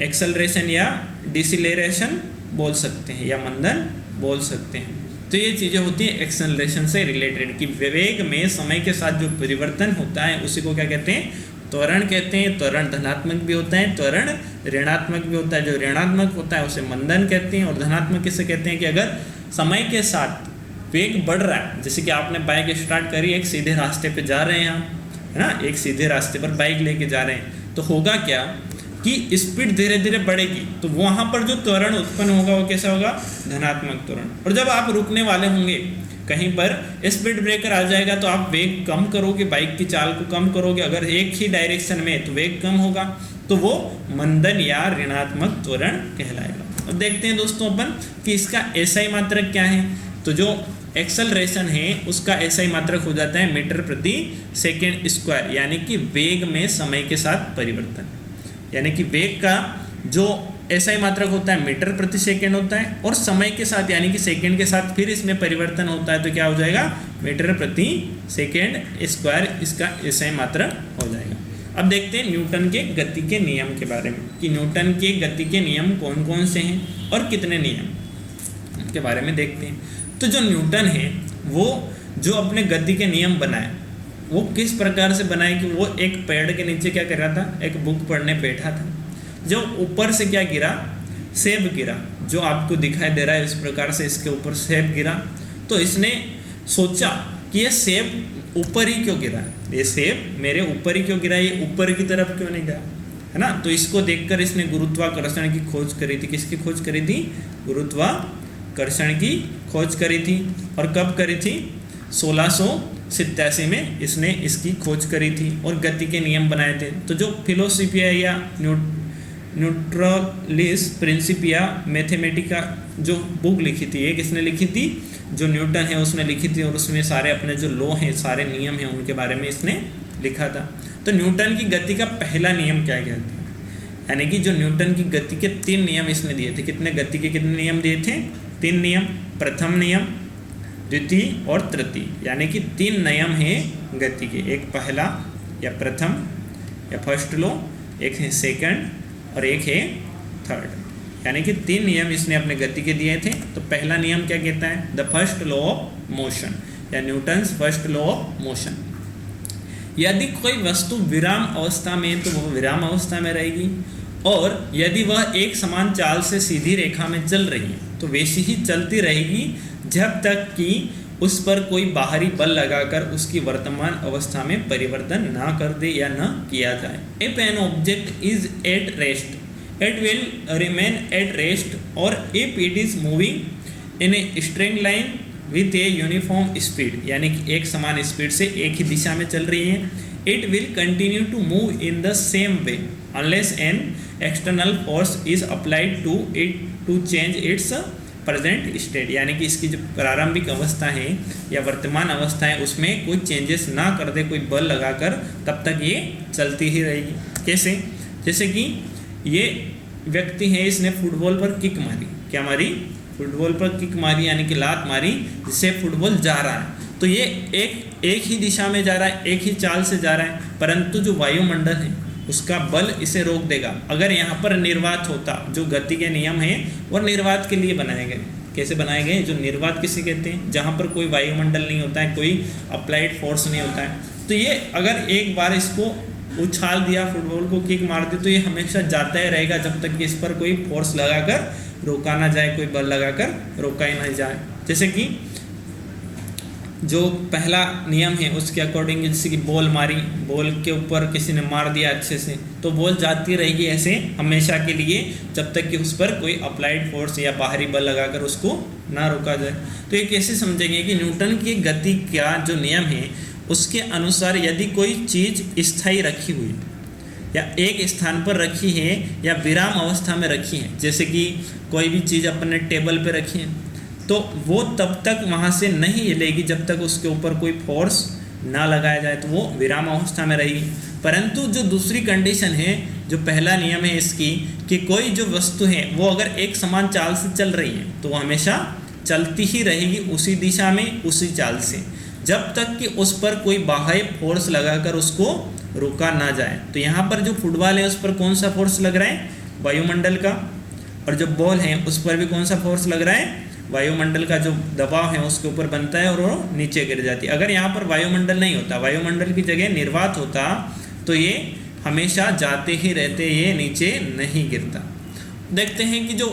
एक्सेलरेशन या डिसिलेरेशन बोल सकते हैं, या मंदन बोल सकते हैं। तो ये चीज़ें होती हैं एक्सेलरेशन से रिलेटेड, कि वेग में समय के साथ जो परिवर्तन होता है उसी को क्या कहते हैं, त्वरण कहते हैं। त्वरण धनात्मक भी होता है, त्वरण ऋणात्मक भी होता है। जो ऋणात्मक होता है उसे मंदन कहते हैं, और धनात्मक किसे कहते हैं कि अगर समय के साथ वेग बढ़ रहा है, जैसे कि आपने बाइक स्टार्ट करी, एक सीधे रास्ते पे जा रहे हैं आप, है ना, एक सीधे रास्ते पर बाइक लेके जा रहे हैं, तो होगा क्या कि स्पीड धीरे धीरे बढ़ेगी, तो वहाँ पर जो त्वरण उत्पन्न होगा वो कैसा होगा, धनात्मक त्वरण। और जब आप रुकने वाले होंगे कहीं पर, स्पीड ब्रेकर आ जाएगा तो आप वेग कम करोगे, बाइक की चाल को कम करोगे। अगर एक ही डायरेक्शन में तो वेग कम होगा, तो वो मंदन या ऋणात्मक त्वरण कहलाएगा। अब देखते हैं दोस्तों अपन कि इसका SI मात्रक क्या है। तो जो एक्सेलरेशन है उसका SI मात्रक हो जाता है मीटर प्रति सेकेंड स्क्वायर, यानी कि वेग में समय के साथ परिवर्तन, यानी कि वेग का जो SI मात्रक होता है मीटर प्रति सेकेंड होता है, और समय के साथ यानी कि सेकेंड के साथ फिर इसमें परिवर्तन होता है तो क्या हो जाएगा, मीटर प्रति सेकेंड स्क्वायर, इसका SI मात्रक हो जाएगा। अब देखते हैं न्यूटन के गति के नियम के बारे में, कि न्यूटन के गति के नियम कौन कौन से हैं और कितने नियम के बारे में देखते हैं। तो जो न्यूटन है वो जो अपने गति के नियम बनाए वो किस प्रकार से बनाए कि वो एक पेड़ के नीचे क्या कर रहा था, एक बुक पढ़ने बैठा था, जो ऊपर से क्या गिरा, सेब गिरा, जो आपको दिखाई दे रहा है इस प्रकार से इसके ऊपर सेब गिरा। तो इसने सोचा कि ये सेब ऊपर ही क्यों गिरा, ये सेब मेरे ऊपर ही क्यों गिरा, ये ऊपर की तरफ क्यों नहीं गया, है ना। तो इसको देखकर इसने गुरुत्वाकर्षण की खोज करी थी। किसकी खोज करी थी, गुरुत्वाकर्षण की खोज करी थी। और कब करी थी, 1687 में इसने इसकी खोज करी थी और गति के नियम बनाए थे। तो जो फिलोसफिया या न्यूट्रलिस प्रिंसिपिया मैथमेटिका जो बुक लिखी थी, ये किसने लिखी थी, जो न्यूटन है उसने लिखी थी। और उसमें सारे अपने जो लॉ हैं, सारे नियम हैं, उनके बारे में इसने लिखा था। तो न्यूटन की गति का पहला नियम क्या कहते हैं, यानी कि जो न्यूटन की गति के 3 नियम इसने दिए थे। कितने गति के कितने नियम दिए थे, 3 नियम। प्रथम नियम, द्वितीय और तृतीय, यानी कि 3 नियम हैं गति के। एक पहला या प्रथम या फर्स्ट लॉ, एक है सेकंड और एक है थर्ड, यानी कि 3 नियम इसने अपने गति के दिए थे। तो पहला नियम क्या कहता है, the first law of motion या Newton's first law of motion. यदि कोई वस्तु विराम अवस्था में तो वह विराम अवस्था में रहेगी, और यदि वह एक समान चाल से सीधी रेखा में चल रही है तो वैसी ही चलती रहेगी जब तक कि उस पर कोई बाहरी बल लगाकर उसकी वर्तमान अवस्था में परिवर्तन ना कर दे या न किया जाए। If an object is at rest it will remain at rest, or if it is moving in a straight line with a uniform speed, यानी कि एक समान स्पीड से एक ही दिशा में चल रही है, it will continue to move in the same way unless an external force is applied to it to change its present state, यानी कि इसकी जो प्रारंभिक अवस्था है या वर्तमान अवस्था है उसमें कोई चेंजेस ना कर दे, कोई बल लगाकर, तब तक ये चलती ही रहेगी। कैसे, जैसे कि ये व्यक्ति है, इसने फुटबॉल पर किक मारी, क्या मारी, फुटबॉल पर किक मारी, यानी कि लात मारी, जिससे फुटबॉल जा रहा है। तो ये एक ही दिशा में जा रहा है, एक ही चाल से जा रहा है, परंतु जो वायुमंडल है उसका बल इसे रोक देगा। अगर यहाँ पर निर्वात होता, जो गति के नियम हैं वो निर्वात के लिए बनाए गए। कैसे बनाए गए, जो निर्वात किसे कहते हैं, जहाँ पर कोई वायुमंडल नहीं होता है, कोई अप्लाइड फोर्स नहीं होता है। तो ये अगर एक बार इसको उछाल दिया, फुटबॉल को किक मार दी, तो ये हमेशा जाता ही रहेगा जब तक कि इस पर कोई फोर्स लगाकर रोका ना जाए, कोई बल लगाकर रोका ही ना जाए। जैसे कि जो पहला नियम है उसके अकॉर्डिंग, जैसे कि बॉल मारी, बॉल के ऊपर किसी ने मार दिया अच्छे से, तो बॉल जाती रहेगी ऐसे हमेशा के लिए जब तक कि उस पर कोई अप्लाइड फोर्स या बाहरी बल लगाकर उसको ना रोका जाए। तो ये कैसे समझेंगे कि न्यूटन की गति का जो नियम है उसके अनुसार यदि कोई चीज़ स्थायी रखी हुई या एक स्थान पर रखी है या विराम अवस्था में रखी है, जैसे कि कोई भी चीज़ अपने टेबल पे रखी है, तो वो तब तक वहाँ से नहीं हिलेगी जब तक उसके ऊपर कोई फोर्स ना लगाया जाए, तो वो विराम अवस्था में रहेगी। परंतु जो दूसरी कंडीशन है, जो पहला नियम है इसकी, कि कोई जो वस्तु है वो अगर एक समान चाल से चल रही है तो वो हमेशा चलती ही रहेगी उसी दिशा में, उसी चाल से, जब तक कि उस पर कोई बाह्य फोर्स लगाकर उसको रोका ना जाए। तो यहाँ पर जो फुटबॉल है उस पर कौन सा फोर्स लग रहा है, वायुमंडल का, और जो बॉल है उस पर भी कौन सा फोर्स लग रहा है, वायुमंडल का जो दबाव है उसके ऊपर बनता है और वो नीचे गिर जाती है। अगर यहाँ पर वायुमंडल नहीं होता, वायुमंडल की जगह निर्वात होता, तो ये हमेशा जाते ही रहते, ये नीचे नहीं गिरता। देखते हैं कि जो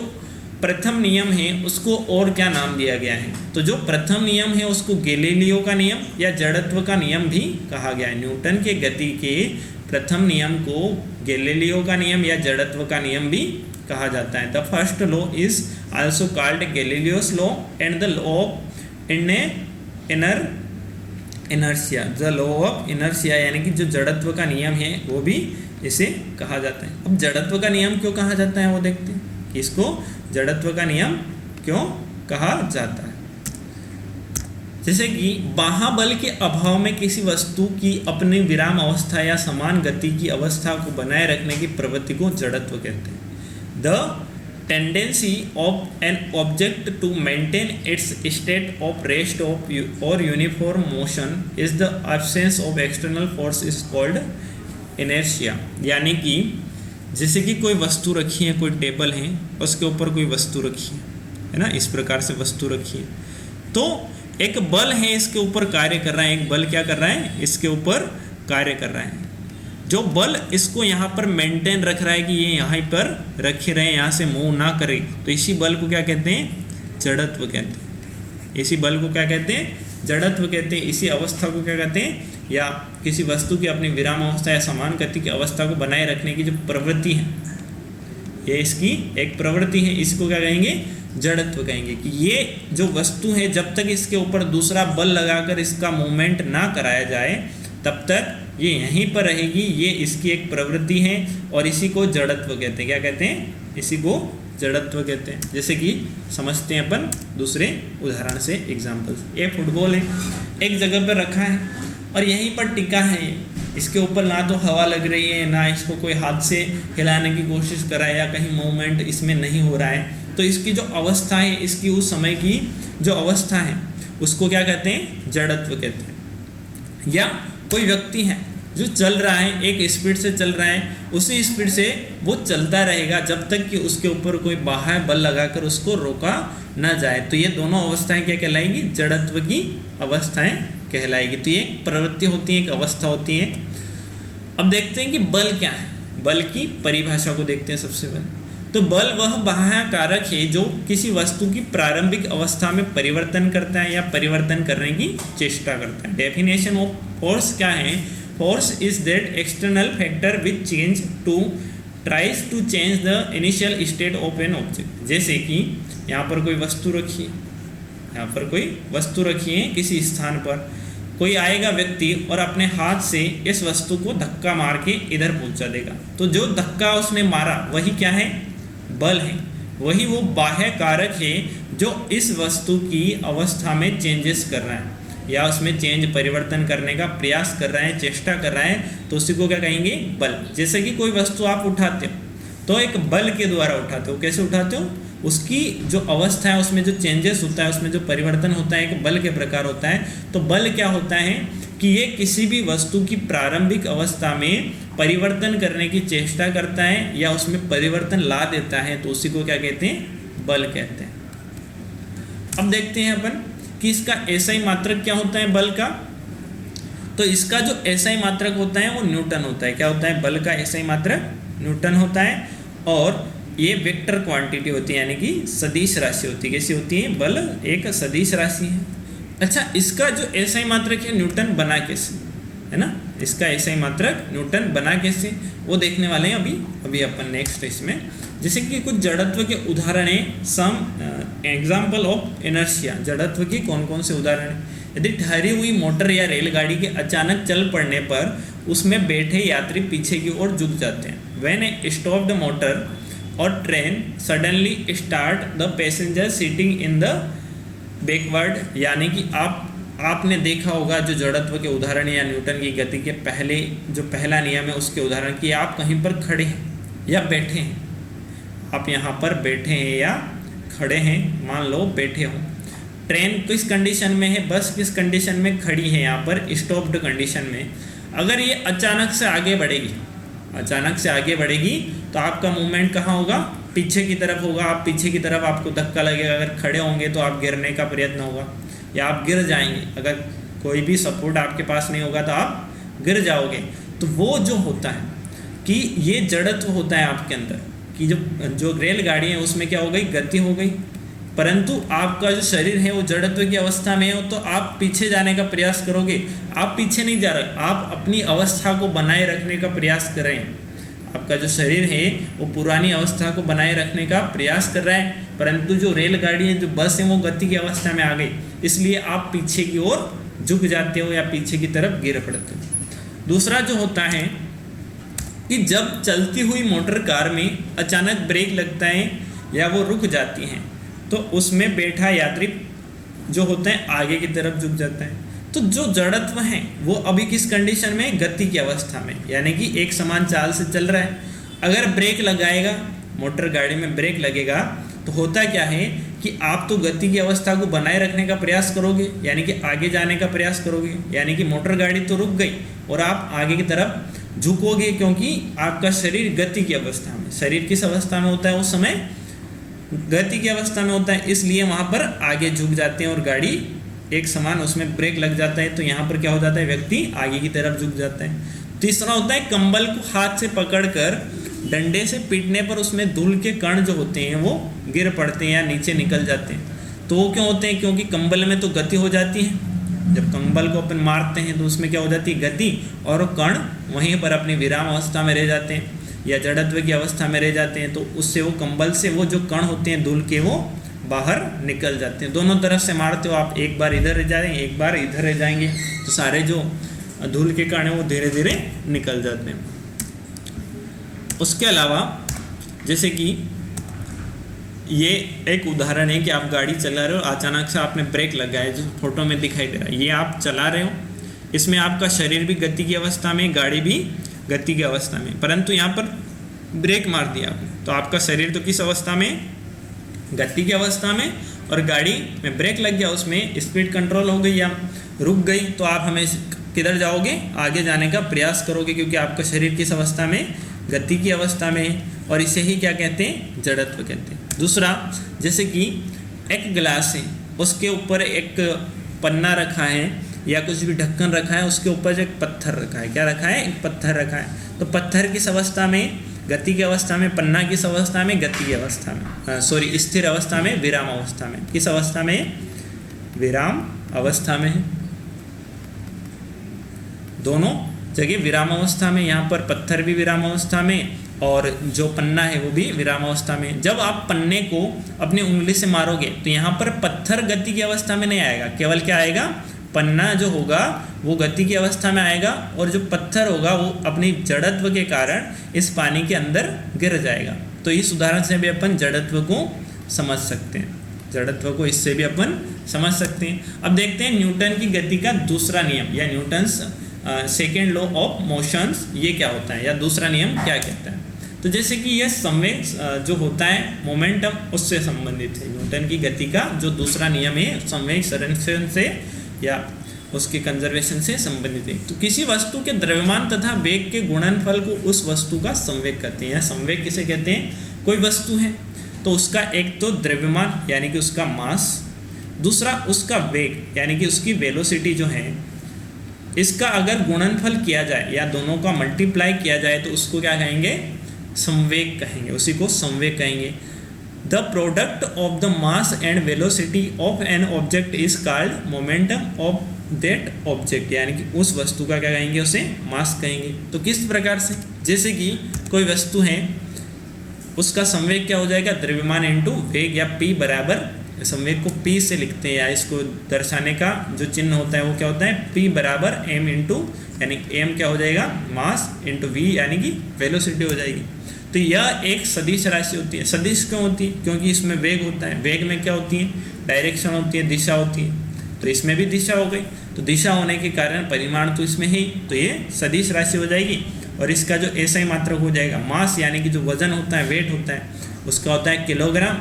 प्रथम नियम है उसको और क्या नाम दिया गया है। तो जो प्रथम नियम है उसको गैलीलियो का नियम या जड़त्व का नियम भी कहा गया है। न्यूटन के गति के प्रथम नियम को गैलीलियो का नियम या जड़त्व का नियम भी कहा जाता है। The first law is also called Galileo's law and the law of inertia, the law of inertia, यानी कि जो जड़त्व का नियम है वो भी इसे कहा जाता है। अब जड़त्व का नियम क्यों कहा जाता है वो देखते हैं कि इसको जड़त्व का नियम क्यों कहा जाता है। जैसे कि बाह्य के अभाव में किसी वस्तु की अपनी विराम अवस्था या समान गति की अवस्था को बनाए रखने की प्रवृत्ति को जड़त्व कहते हैं। The tendency of an object to maintain its state of rest of और uniform motion is the absence of external force is called inertia. यानी कि जैसे कि कोई वस्तु रखी है, कोई टेबल है, उसके ऊपर कोई वस्तु रखी है ना, इस प्रकार से वस्तु रखी है, तो एक बल है इसके ऊपर कार्य कर रहा है, एक बल क्या कर रहा है, इसके ऊपर कार्य कर रहा है। जो बल इसको यहाँ पर मेंटेन रख रहा है कि ये यहाँ पर रखे रहे, यहाँ से मूव ना करे, तो इसी बल को क्या कहते हैं, जड़त्व कहते हैं। इसी बल को क्या कहते हैं, जड़त्व कहते हैं। इसी अवस्था को क्या कहते हैं, या किसी वस्तु की अपनी विराम अवस्था या समान गति की अवस्था को बनाए रखने की जो प्रवृत्ति है, ये इसकी एक प्रवृत्ति है, इसको क्या कहेंगे, जड़त्व कहेंगे। कि ये जो वस्तु है जब तक इसके ऊपर दूसरा बल लगाकर इसका मूवमेंट ना कराया जाए तब तक ये यहीं पर रहेगी, ये इसकी एक प्रवृत्ति है और इसी को जड़त्व कहते हैं। क्या कहते हैं, इसी को जड़त्व कहते हैं। जैसे कि समझते हैं अपन दूसरे उदाहरण से एग्जाम्पल्स। ये फुटबॉल है, एक जगह पर रखा है और यहीं पर टिका है, इसके ऊपर ना तो हवा लग रही है, ना इसको कोई हाथ से हिलाने की कोशिश करा है, या कहीं मूवमेंट इसमें नहीं हो रहा है। तो इसकी जो अवस्था है, इसकी उस समय की जो अवस्था है उसको क्या कहते हैं, जड़त्व कहते हैं। या कोई व्यक्ति है जो चल रहा है, एक स्पीड से चल रहा है, उसी स्पीड से वो चलता रहेगा जब तक कि उसके ऊपर कोई बाह्य बल लगाकर उसको रोका ना जाए। तो ये दोनों अवस्थाएं क्या कहलाएगी, जड़त्व की अवस्थाएं कहलाएगी। तो ये एक प्रवृत्ति होती है, एक अवस्था होती है। अब देखते हैं कि बल क्या है, बल की परिभाषा को देखते हैं सबसे पहले। तो बल वह बाह्य कारक है जो किसी वस्तु की प्रारंभिक अवस्था में परिवर्तन करता है या परिवर्तन करने की चेष्टा करता है। डेफिनेशन ऑफ फोर्स क्या है, force is that external factor which change to tries to change the initial state of an object. जैसे कि यहाँ पर कोई वस्तु रखी है, यहाँ पर कोई वस्तु रखी है किसी स्थान पर, कोई आएगा व्यक्ति और अपने हाथ से इस वस्तु को धक्का मार के इधर पहुंचा देगा। तो जो धक्का उसने मारा वही क्या है, बल है। वही वो बाह्य कारक है जो इस वस्तु की अवस्था में चेंजेस कर रहा है या उसमें चेंज परिवर्तन करने का प्रयास कर रहा है, चेष्टा कर रहा है, तो उसी को क्या कहेंगे, बल। जैसे कि कोई वस्तु आप उठाते हो तो एक बल के द्वारा उठाते हो। कैसे उठाते हो, उसकी जो अवस्था है उसमें जो चेंजेस होता है, उसमें जो परिवर्तन होता है, एक बल के प्रकार होता है। तो बल क्या होता है कि ये किसी भी वस्तु की प्रारंभिक अवस्था में परिवर्तन करने की चेष्टा करता है या उसमें परिवर्तन ला देता है, तो उसी को क्या कहते हैं, बल कहते हैं। अब देखते हैं अपन कि इसका एसआई मात्रक क्या होता है बल का। तो इसका जो एसआई मात्रक होता है वो न्यूटन होता है। क्या होता है, बल का एसआई मात्रक न्यूटन होता है। और ये वेक्टर क्वांटिटी होती है, यानी कि सदिश राशि होती है। कैसी होती है, बल एक सदिश राशि है। अच्छा, इसका जो एसआई मात्रक है न्यूटन बना कैसे, है ना, इसका एसआई मात्रक न्यूटन बना कैसे, वो देखने वाले हैं अभी अपन नेक्स्ट इसमें। जैसे कि कुछ जड़त्व के उदाहरण हैं, सम एग्जाम्पल ऑफ इनर्शिया। जड़त्व के कौन कौन से उदाहरण हैं। यदि ठहरी हुई मोटर या रेलगाड़ी के अचानक चल पड़ने पर उसमें बैठे यात्री पीछे की ओर झुक जाते हैं। व्हेन ए स्टॉप्ड मोटर और train suddenly start the passenger seating in the backward, यानी कि आपने देखा होगा जो जड़त्व के उदाहरण या न्यूटन की गति के पहले जो पहला नियम है उसके उदाहरण कि आप कहीं पर खड़े हैं या बैठे हैं, आप यहाँ पर बैठे हैं या खड़े हैं, मान लो बैठे हो। ट्रेन किस कंडीशन में है, बस किस कंडीशन में खड़ी है, यहाँ पर स्टॉप्ड कंडीशन में। अगर ये अचानक से आगे बढ़ेगी, अचानक से आगे बढ़ेगी तो आपका मूवमेंट कहाँ होगा, पीछे की तरफ होगा। आप पीछे की तरफ आपको धक्का लगेगा। अगर खड़े होंगे तो आप गिरने का प्रयत्न होगा या आप गिर जाएंगे। अगर कोई भी सपोर्ट आपके पास नहीं होगा तो आप गिर जाओगे। तो वो जो होता है कि ये जड़त्व होता है आपके अंदर कि जो रेलगाड़ी है उसमें क्या हो गई, गति हो गई, परंतु आपका जो शरीर है वो जड़त्व की अवस्था में हो तो आप पीछे जाने का प्रयास करोगे। आप पीछे नहीं जा रहे, आप अपनी अवस्था को बनाए रखने का प्रयास कर रहे हैं। आपका जो शरीर है वो पुरानी अवस्था को बनाए रखने का प्रयास कर रहा है, परंतु जो रेलगाड़ी है, जो बस है, वो गति की अवस्था में आ गई, इसलिए आप पीछे की ओर झुक जाते हो या पीछे की तरफ गिर पड़ते हो। दूसरा जो होता है कि जब चलती हुई मोटर कार में अचानक ब्रेक लगता है या वो रुक जाती है तो उसमें बैठा यात्री जो होता है आगे की तरफ झुक जाता है। तो जो जड़त्व है वो अभी किस कंडीशन में, गति की अवस्था में, यानी कि एक समान चाल से चल रहा है। अगर ब्रेक लगाएगा, मोटर गाड़ी में ब्रेक लगेगा तो होता क्या है कि आप तो गति की अवस्था को बनाए रखने का प्रयास करोगे, यानी कि आगे जाने का प्रयास करोगे, यानी कि मोटर गाड़ी तो रुक गई और आप आगे की तरफ झुकोगे क्योंकि आपका शरीर गति की अवस्था में, शरीर किस अवस्था में होता है उस समय, गति की अवस्था में होता है, इसलिए वहाँ पर आगे झुक जाते हैं और गाड़ी एक समान उसमें ब्रेक लग जाता है तो यहाँ पर क्या हो जाता है, व्यक्ति आगे की तरफ झुक जाता है। तीसरा होता है कंबल को हाथ से पकड़कर डंडे से पीटने पर उसमें धूल के कण जो होते हैं वो गिर पड़ते हैं या नीचे निकल जाते हैं। तो वो क्यों होते हैं, क्योंकि कंबल में तो गति हो जाती है, जब कंबल को अपन मारते हैं तो उसमें क्या हो जाती है, गति, और कण वहीं पर अपनी विराम अवस्था में रह जाते हैं या जड़त्व की अवस्था में रह जाते हैं। तो उससे वो कंबल से वो जो कण होते हैं धूल के वो बाहर निकल जाते हैं। दोनों तरफ से मारते हो आप, एक बार इधर रह जाएंगे एक बार इधर रह जाएंगे, तो सारे जो धूल के कण हैं वो धीरे धीरे निकल जाते हैं। उसके अलावा जैसे कि ये एक उदाहरण है कि आप गाड़ी चला रहे हो, अचानक से आपने ब्रेक लगाया जो फोटो में दिखाई दे रहा है, ये आप चला रहे हो, इसमें आपका शरीर भी गति की अवस्था में, गाड़ी भी गति की अवस्था में, परंतु यहाँ पर ब्रेक मार दिया आपने तो आपका शरीर तो किस अवस्था में, गति की अवस्था में, और गाड़ी में ब्रेक लग गया, उसमें स्पीड कंट्रोल हो गई या रुक गई, तो आप हमेशा किधर जाओगे, आगे जाने का प्रयास करोगे, क्योंकि आपका शरीर किस अवस्था में, गति की अवस्था में, और इसे ही क्या कहते हैं, जड़त्व कहते हैं। दूसरा, जैसे कि एक गिलास है, उसके ऊपर एक पन्ना रखा है या कुछ भी ढक्कन रखा है, उसके ऊपर एक पत्थर रखा है, क्या रखा है, एक पत्थर रखा है, तो पत्थर किस अवस्था में, गति की अवस्था में, पन्ना किस अवस्था में, गति की अवस्था में, स्थिर अवस्था में, विराम अवस्था में, किस अवस्था में, विराम अवस्था में है, दोनों जगह विराम अवस्था में। यहाँ पर पत्थर भी विराम अवस्था में और जो पन्ना है वो भी विराम अवस्था में। जब आप पन्ने को अपनी उंगली से मारोगे तो यहाँ पर पत्थर गति की अवस्था में नहीं आएगा, केवल क्या आएगा, पन्ना जो होगा वो गति की अवस्था में आएगा, और जो पत्थर होगा वो अपनी जड़त्व के कारण इस पानी के अंदर गिर जाएगा। तो इस उदाहरण से भी अपन जड़त्व को समझ सकते हैं, जड़त्व को इससे भी अपन समझ सकते हैं। अब देखते हैं न्यूटन की गति का दूसरा नियम या Newton's second law of motions, ये क्या होता है या दूसरा नियम क्या कहता है। तो जैसे कि यह संवेग जो होता है मोमेंटम उससे संबंधित है। न्यूटन की गति का जो दूसरा नियम है संवेग संरक्षण से या उसके कंजर्वेशन से संबंधित है। तो किसी वस्तु के द्रव्यमान तथा वेग के गुणनफल को उस वस्तु का संवेग कहते हैं। संवेग किसे कहते हैं, कोई वस्तु है तो उसका एक तो द्रव्यमान यानी कि उसका मास, दूसरा उसका वेग यानी कि उसकी वेलोसिटी जो है, इसका अगर गुणनफल किया जाए या दोनों का मल्टीप्लाई किया जाए तो उसको क्या कहेंगे, संवेग कहेंगे, उसी को संवेग कहेंगे। The product of the mass and velocity of an object is called momentum of that object, यानी कि उस वस्तु का क्या कहेंगे, उसे मास कहेंगे। तो किस प्रकार से, जैसे कि कोई वस्तु है उसका संवेग क्या हो जाएगा, द्रव्यमान इंटू वेग, या P बराबर, संवेग को P से लिखते हैं या इसको दर्शाने का जो चिन्ह होता है वो क्या होता है, P बराबर m इंटू, यानी m क्या हो जाएगा, मास इंटू v यानी कि वेलोसिटी हो जाएगी। तो यह एक सदिश राशि होती है। सदिश क्यों होती है, क्योंकि इसमें वेग होता है, वेग में क्या होती है, डायरेक्शन होती है, दिशा होती है, तो इसमें भी दिशा हो गई, तो दिशा होने के कारण परिमाण तो इसमें है, तो ये सदिश राशि हो जाएगी। और इसका जो एसआई मात्रक हो जाएगा, मास यानी कि जो वजन होता है, वेट होता है, उसका होता है किलोग्राम,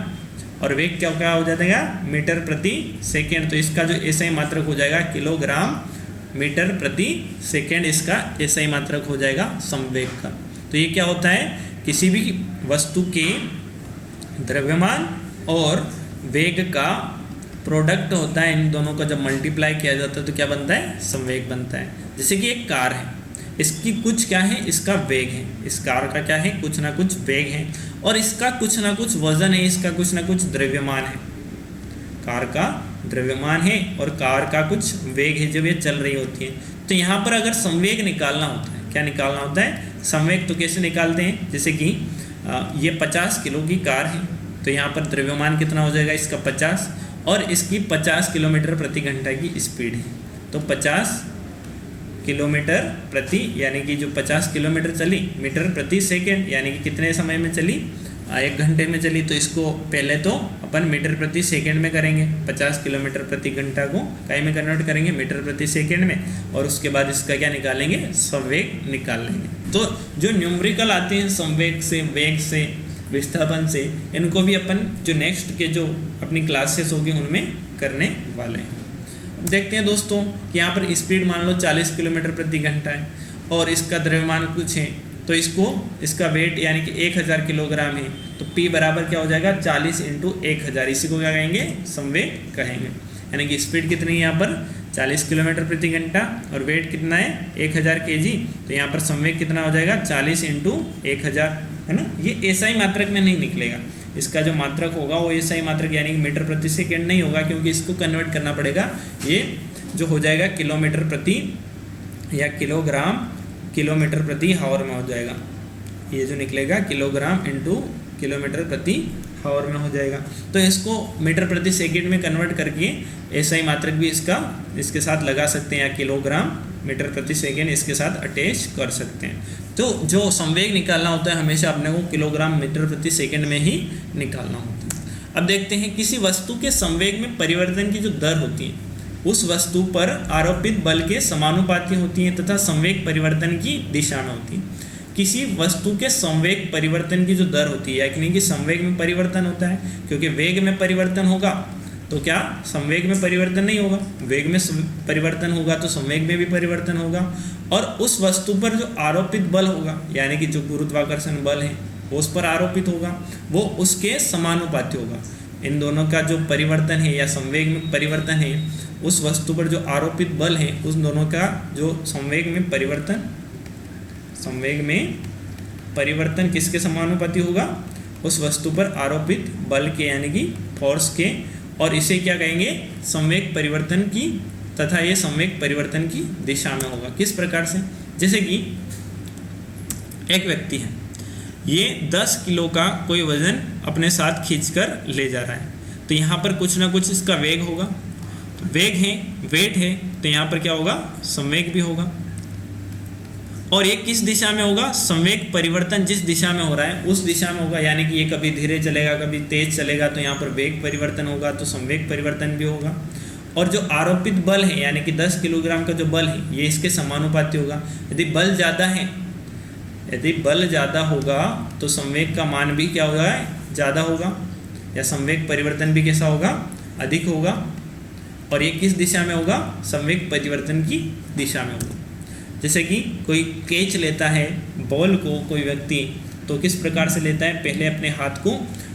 और वेग क्या क्या हो जाएगा, मीटर प्रति सेकेंड, तो इसका जो एसआई मात्रक हो जाएगा किलोग्राम मीटर प्रति सेकेंड, इसका एसआई मात्रक हो जाएगा संवेग का। तो ये क्या होता है, किसी भी वस्तु के द्रव्यमान और वेग का प्रोडक्ट होता है, इन दोनों का जब मल्टीप्लाई किया जाता है तो क्या बनता है, संवेग बनता है। जैसे कि एक कार है, इसकी कुछ क्या है, इसका वेग है, इस कार का क्या है, कुछ ना कुछ वेग है, और इसका कुछ ना कुछ वजन है, इसका कुछ ना कुछ द्रव्यमान है। कार का द्रव्यमान है और कार का कुछ वेग है जब ये चल रही होती है। तो यहाँ पर अगर संवेग निकालना होता है, क्या निकालना होता है, संवेग, तो कैसे निकालते हैं, जैसे कि ये 50 किलो की कार है, तो यहाँ पर द्रव्यमान कितना हो जाएगा, इसका 50, और इसकी 50 किलोमीटर प्रति घंटा की स्पीड है, तो 50 किलोमीटर प्रति, यानी कि जो 50 किलोमीटर चली, मीटर प्रति सेकेंड यानी कि कितने समय में चली, 1 घंटे में चली। तो इसको पहले तो अपन मीटर प्रति सेकेंड में करेंगे, 50 किलोमीटर प्रति घंटा को काय में कन्वर्ट करेंगे, मीटर प्रति सेकेंड में, और उसके बाद इसका क्या निकालेंगे, संवेग निकाल लेंगे। तो जो न्यूमेरिकल आते हैं संवेग से, वेग से, विस्थापन से, इनको भी अपन जो नेक्स्ट के जो अपनी क्लासेस होगी उनमें करने वाले हैं। देखते हैं दोस्तों कि यहाँ पर स्पीड मान लो 40 किलोमीटर प्रति घंटा है और इसका द्रव्यमान कुछ है, तो इसका वेट यानी कि 1000 किलोग्राम है, तो P बराबर क्या हो जाएगा, 40 × 1000, इसी को क्या कहेंगे, संवेग कहेंगे। यानी कि स्पीड कितनी है यहाँ पर 40 किलोमीटर प्रति घंटा, और वेट कितना है 1000 kg। तो यहाँ पर संवेग कितना हो जाएगा 40 × 1000, है ना। ये SI मात्रक में नहीं निकलेगा, इसका जो मात्रक होगा वो SI मात्रक यानी कि मीटर प्रति सेकेंड नहीं होगा, क्योंकि इसको कन्वर्ट करना पड़ेगा। ये जो हो जाएगा किलोमीटर प्रति या किलोमीटर प्रति हावर में हो जाएगा। ये जो निकलेगा किलोग्राम इंटू किलोमीटर प्रति हावर में हो जाएगा। तो इसको मीटर प्रति सेकंड में कन्वर्ट करके SI मात्रक भी इसके साथ लगा सकते हैं, या किलोग्राम मीटर प्रति सेकंड इसके साथ अटैच कर सकते हैं। तो जो संवेग निकालना होता है हमेशा अपने को किलोग्राम मीटर प्रति सेकंड में ही निकालना होता है। अब देखते हैं किसी वस्तु के संवेग में परिवर्तन की जो दर होती है उस वस्तु पर आरोपित बल के समानुपाती होती है तथा संवेग परिवर्तन की दिशा में होती है। किसी वस्तु के संवेग परिवर्तन की जो दर होती है, यानी कि संवेग में परिवर्तन होता है, क्योंकि वेग में परिवर्तन होगा तो क्या संवेग में परिवर्तन नहीं होगा, वेग में परिवर्तन होगा तो संवेग में भी परिवर्तन होगा। और उस वस्तु पर जो आरोपित बल होगा, यानी कि जो गुरुत्वाकर्षण बल है वो उस पर आरोपित होगा, वो उसके समानुपाती होगा। इन दोनों का जो परिवर्तन है या संवेग में परिवर्तन है, उस वस्तु पर जो आरोपित बल है उस दोनों का जो संवेग में परिवर्तन किसके समानुपाती होगा, उस वस्तु पर आरोपित बल के यानी कि फोर्स के। और इसे क्या कहेंगे संवेग परिवर्तन की, तथा ये संवेग परिवर्तन की दिशा में होगा। किस प्रकार से, जैसे कि एक व्यक्ति है, ये 10 किलो का कोई वजन अपने साथ खींचकर ले जा रहा है, तो यहाँ पर कुछ ना कुछ इसका वेग होगा, वेग है वेट है, तो यहाँ पर क्या होगा संवेग भी होगा। और ये किस दिशा में होगा, संवेग परिवर्तन जिस दिशा में हो रहा है उस दिशा में होगा, यानी कि ये कभी धीरे चलेगा कभी तेज चलेगा, तो यहाँ पर वेग परिवर्तन होगा तो संवेग परिवर्तन भी होगा। और जो आरोपित बल है यानी कि 10 किलोग्राम का जो बल है ये इसके समानुपाती होगा। यदि बल ज़्यादा होगा तो संवेग का मान भी क्या होगा ज़्यादा होगा, या संवेग परिवर्तन भी कैसा होगा अधिक होगा। और ये किस दिशा में होगा, संवेग परिवर्तन की दिशा में होगा। जैसे कि कोई कैच लेता है बॉल को कोई व्यक्ति, तो किस प्रकार से लेता है, पहले अपने हाथ को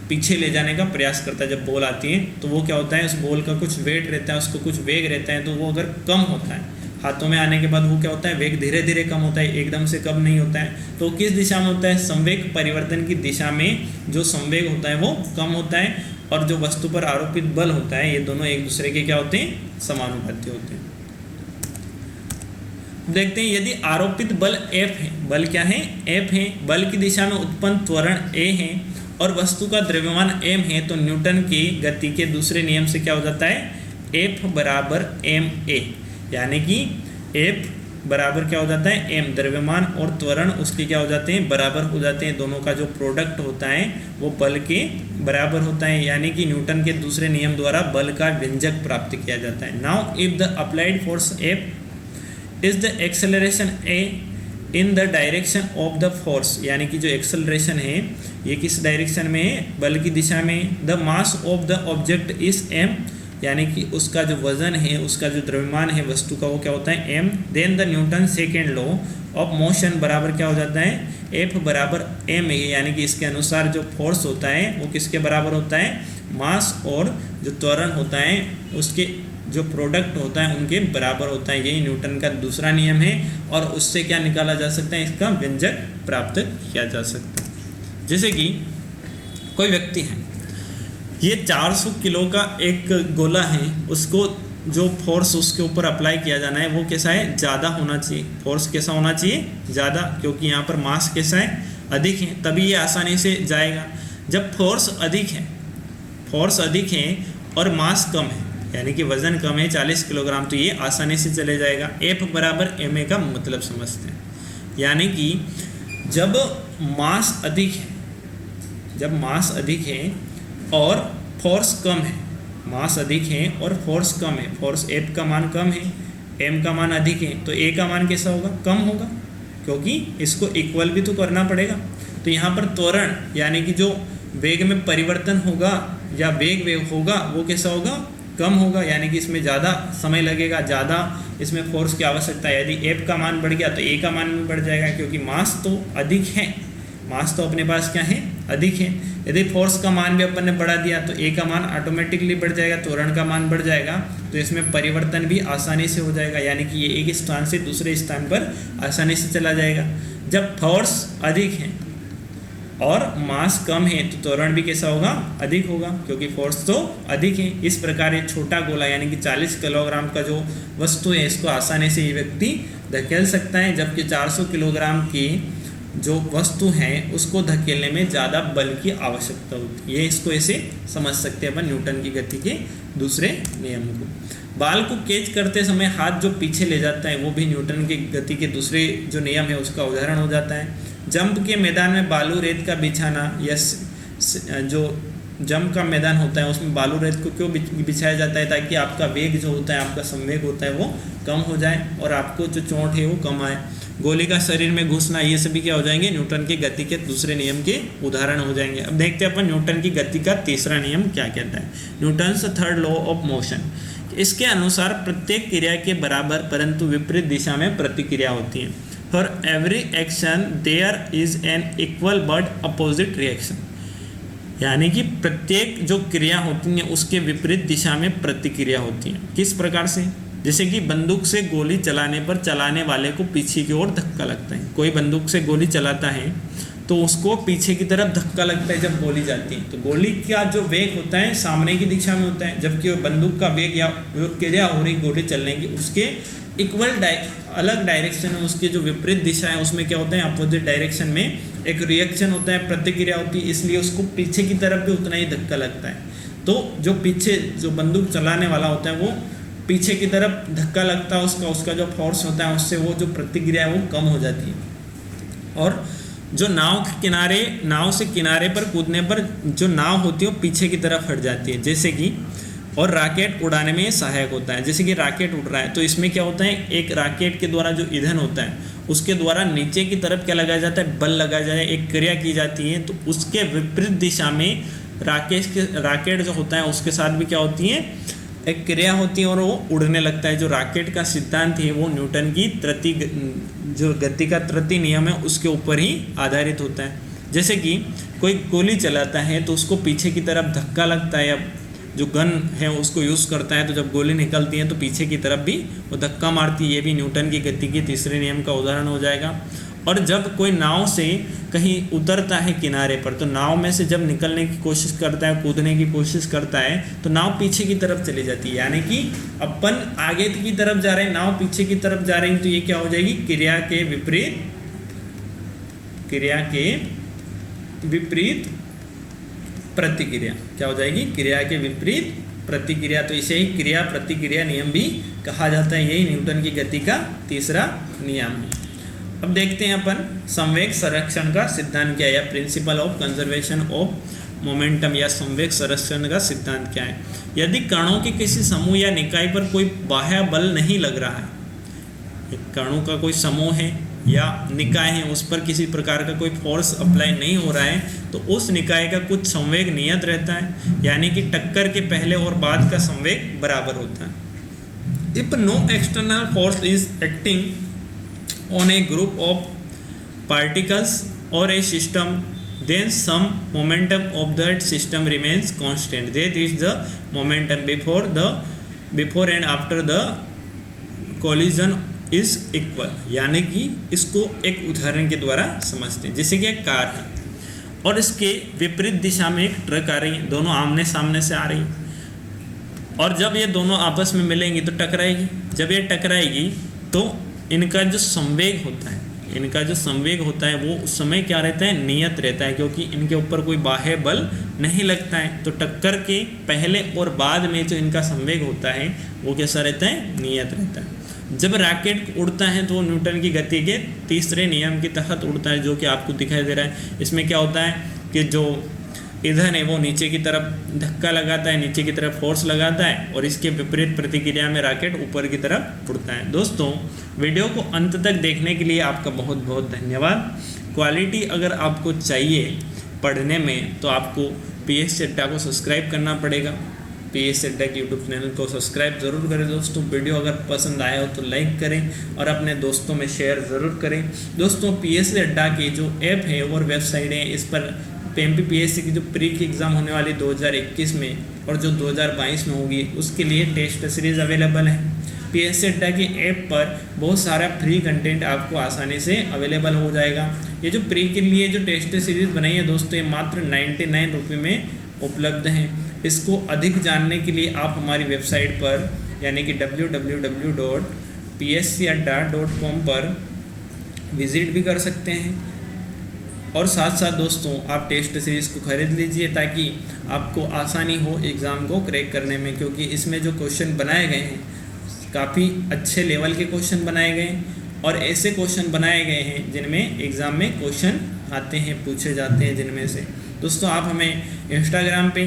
पीछे ले जाने का प्रयास करता है। जब बॉल आती है तो वो क्या होता है, उस बॉल का कुछ वेट रहता है, उसको कुछ वेग रहता है, तो वो अगर कम होता है हाथों में आने के बाद वो क्या होता है, वेग धीरे धीरे कम होता है, एकदम से कम नहीं होता है। तो किस दिशा में होता है, संवेग परिवर्तन की दिशा में जो संवेग होता है वो कम होता है, और जो वस्तु पर आरोपित बल होता है ये दोनों एक दूसरे के क्या होते हैं, समानुपाती होते हैं। देखते हैं यदि आरोपित बल F है, बल क्या है F है, बल की दिशा में उत्पन्न त्वरण A है और वस्तु का द्रव्यमान m है, तो न्यूटन की गति के दूसरे नियम से क्या हो जाता है, F बराबर ma, यानी कि F बराबर क्या हो जाता है m, द्रव्यमान और त्वरण उसके क्या हो जाते हैं, बराबर हो जाते हैं। दोनों का जो प्रोडक्ट होता है वो बल के बराबर होता है, यानी कि न्यूटन के दूसरे नियम द्वारा बल का व्यंजक प्राप्त किया जाता है। Now if the applied force F is the acceleration a in the direction of the force, यानी कि जो एक्सेलरेशन है ये किस डायरेक्शन में है, बल की दिशा में। The mass of the object is m, यानी कि उसका जो वजन है, उसका जो द्रव्यमान है वस्तु का वो क्या होता है m। Then the Newton second law of motion बराबर क्या हो जाता है, F बराबर ma, यानी कि इसके अनुसार जो फोर्स होता है वो किसके बराबर होता है, मास और जो त्वरण होता है उसके जो प्रोडक्ट होता है उनके बराबर होता है। यही न्यूटन का दूसरा नियम है, और उससे क्या निकाला जा सकता है, इसका व्यंजक प्राप्त किया जा सकता है। जैसे कि कोई व्यक्ति है, ये 400 किलो का एक गोला है, उसको जो फोर्स उसके ऊपर अप्लाई किया जाना है वो कैसा है, ज़्यादा होना चाहिए। फोर्स कैसा होना चाहिए, ज़्यादा, क्योंकि यहाँ पर मास कैसा है, अधिक है, तभी ये आसानी से जाएगा। जब फोर्स अधिक है और मास कम है, यानी कि वजन कम है 40 किलोग्राम, तो ये आसानी से चले जाएगा। F बराबर ma का मतलब समझते हैं, यानी कि जब मास अधिक है और फोर्स कम है, मास अधिक है और फोर्स कम है, फोर्स F का मान कम है, m का मान अधिक है, तो a का मान कैसा होगा, कम होगा, क्योंकि इसको इक्वल भी तो करना पड़ेगा। तो यहाँ पर त्वरण यानी कि जो वेग में परिवर्तन होगा या वेग होगा वो कैसा होगा, कम होगा, यानी कि इसमें ज़्यादा समय लगेगा, ज़्यादा इसमें फोर्स की आवश्यकता है। यदि F का मान बढ़ गया तो A का मान भी बढ़ जाएगा, क्योंकि मास तो अधिक है, मास तो अपने पास क्या है अधिक है। यदि फोर्स का मान भी अपन ने बढ़ा दिया तो ए का मान ऑटोमेटिकली बढ़ जाएगा, त्वरण का मान बढ़ जाएगा, तो इसमें परिवर्तन भी आसानी से हो जाएगा, यानी कि ये एक स्थान से दूसरे स्थान पर आसानी से चला जाएगा। जब फोर्स अधिक है और मास कम है तो त्वरण भी कैसा होगा, अधिक होगा, क्योंकि फोर्स तो अधिक है। इस प्रकार ये छोटा गोला यानी कि 40 किलोग्राम का जो वस्तु है इसको आसानी से ये व्यक्ति धकेल सकता है, जबकि 400 किलोग्राम की जो वस्तु है उसको धकेलने में ज़्यादा बल की आवश्यकता होती है। ये इसको ऐसे समझ सकते हैं अपन न्यूटन की गति के दूसरे नियम को। बाल को कैच करते समय हाथ जो पीछे ले जाता है वो भी न्यूटन की गति के दूसरे जो नियम है उसका उदाहरण हो जाता है। जंप के मैदान में बालू रेत का बिछाना या जो जंप का मैदान होता है उसमें बालू रेत को क्यों बिछाया जाता है, ताकि आपका वेग जो होता है, आपका संवेग होता है वो कम हो जाए और आपको जो चोट है वो कम आए। गोली का शरीर में घुसना, ये सभी क्या हो जाएंगे, न्यूटन की गति के दूसरे नियम के उदाहरण हो जाएंगे। अब देखते हैं अपन न्यूटन की गति का तीसरा नियम क्या कहता है। Newton's third law of motion, इसके अनुसार प्रत्येक क्रिया के बराबर परंतु विपरीत दिशा में प्रतिक्रिया होती है। For every action there is an equal but opposite reaction, यानी कि प्रत्येक जो क्रिया होती है उसके विपरीत दिशा में प्रतिक्रिया होती है। किस प्रकार से, जैसे कि बंदूक से गोली चलाने पर चलाने वाले को पीछे की ओर धक्का लगता है। कोई बंदूक से गोली चलाता है तो उसको पीछे की तरफ धक्का लगता है जब गोली जाती है, तो गोली का जो वेग होता है सामने की दिशा में होता है, जबकि बंदूक का वेग या क्रिया हो रही गोली चलने की उसके इक्वल अलग डायरेक्शन में, उसकी जो विपरीत दिशा है उसमें क्या होता है, अपोजिट डायरेक्शन में एक रिएक्शन होता है, प्रतिक्रिया होती है, इसलिए उसको पीछे की तरफ भी उतना ही धक्का लगता है। तो जो पीछे जो बंदूक चलाने वाला होता है वो पीछे की तरफ धक्का लगता है, उसका जो फोर्स होता है उससे वो जो प्रतिक्रिया है वो कम हो जाती है। और जो नाव से किनारे पर कूदने पर जो नाव होती है वो पीछे की तरफ हट जाती है, जैसे कि, और रॉकेट उड़ाने में सहायक होता है। जैसे कि रॉकेट उड़ रहा है तो इसमें क्या होता है, एक रॉकेट के द्वारा जो ईंधन होता है उसके द्वारा नीचे की तरफ क्या लगाया जाता है, बल लगाया जाता है, एक क्रिया की जाती है, तो उसके विपरीत दिशा में रॉकेट जो होता है उसके साथ भी क्या होती है, एक क्रिया होती है और वो उड़ने लगता है। जो रॉकेट का सिद्धांत है वो न्यूटन की जो गति का तृतीय नियम है उसके ऊपर ही आधारित होता है। जैसे कि कोई गोली चलाता है तो उसको पीछे की तरफ धक्का लगता है, या जो गन है उसको यूज़ करता है तो जब गोली निकलती है तो पीछे की तरफ भी वो धक्का मारती है। ये भी न्यूटन की गति के तीसरे नियम का उदाहरण हो जाएगा। और जब कोई नाव से कहीं उतरता है किनारे पर, तो नाव में से जब निकलने की कोशिश करता है, कूदने की कोशिश करता है, तो नाव पीछे की तरफ चली जाती है, यानी कि अपन आगे की तरफ जा रहे हैं, नाव पीछे की तरफ जा रही है, तो ये क्या हो जाएगी, क्रिया के विपरीत प्रतिक्रिया। क्या हो जाएगी, क्रिया के विपरीत प्रतिक्रिया। तो इसे ही क्रिया प्रतिक्रिया नियम भी कहा जाता है। यही न्यूटन की गति का तीसरा नियम है। अब देखते हैं अपन संवेग संरक्षण का सिद्धांत क्या है, या principle of conservation of momentum, या संवेग संरक्षण का सिद्धांत क्या है। यदि कणों के किसी समूह या निकाय पर कोई बाह्य बल नहीं लग रहा है, कणों का कोई समूह है या निकाय है उस पर किसी प्रकार का कोई फोर्स अप्लाई नहीं हो रहा है, तो उस निकाय का कुछ संवेग नियत रहता है, यानी कि टक्कर के पहले और बाद का संवेग बराबर होता है। If no external force is acting on a group of particles or a system, then some momentum of that system remains constant. That is the momentum before and after the collision is equal. यानी कि इसको एक उदाहरण के द्वारा समझते हैं। जैसे कि एक कार है और इसके विपरीत दिशा में एक ट्रक आ रही है, दोनों आमने सामने से आ रही है, और जब ये दोनों आपस में मिलेंगी तो टकराएगी। जब ये टकराएगी तो इनका जो संवेग होता है वो उस समय क्या रहता है, नियत रहता है, क्योंकि इनके ऊपर कोई बाह्य बल नहीं लगता है। तो टक्कर के पहले और बाद में जो इनका संवेग होता है वो कैसा रहता है, नियत रहता है। जब रॉकेट उड़ता है तो न्यूटन की गति के तीसरे नियम के तहत उड़ता है, जो कि आपको दिखाई दे रहा है। इसमें क्या होता है कि जो ईंधन है वो नीचे की तरफ धक्का लगाता है, नीचे की तरफ फोर्स लगाता है, और इसके विपरीत प्रतिक्रिया में रॉकेट ऊपर की तरफ उड़ता है। दोस्तों, वीडियो को अंत तक देखने के लिए आपका बहुत बहुत धन्यवाद। क्वालिटी अगर आपको चाहिए पढ़ने में तो आपको PS चड्ढा को सब्सक्राइब करना पड़ेगा। PS चड्ढा के यूट्यूब चैनल को सब्सक्राइब ज़रूर करें दोस्तों। वीडियो अगर पसंद आया हो तो लाइक करें और अपने दोस्तों में शेयर ज़रूर करें। दोस्तों, PS चड्ढा की जो ऐप है और वेबसाइट है, इस पर MPPSC की जो प्री की एग्ज़ाम होने वाली 2021 में और जो 2022 में होगी उसके लिए टेस्ट सीरीज़ अवेलेबल है। PSC अड्डा की ऐप पर बहुत सारा फ्री कंटेंट आपको आसानी से अवेलेबल हो जाएगा। ये जो प्री के लिए जो टेस्ट सीरीज़ बनाई है दोस्तों, ये मात्र 99 रुपये में उपलब्ध हैं। इसको अधिक जानने के लिए आप हमारी वेबसाइट पर यानी कि www.pscadda.com पर विज़िट भी कर सकते हैं। और साथ साथ दोस्तों आप टेस्ट सीरीज़ को खरीद लीजिए ताकि आपको आसानी हो एग्ज़ाम को क्रैक करने में, क्योंकि इसमें जो क्वेश्चन बनाए गए हैं काफ़ी अच्छे लेवल के क्वेश्चन बनाए गए हैं और ऐसे क्वेश्चन बनाए गए हैं जिनमें एग्ज़ाम में क्वेश्चन आते हैं, पूछे जाते हैं जिनमें से। दोस्तों आप हमें इंस्टाग्राम पे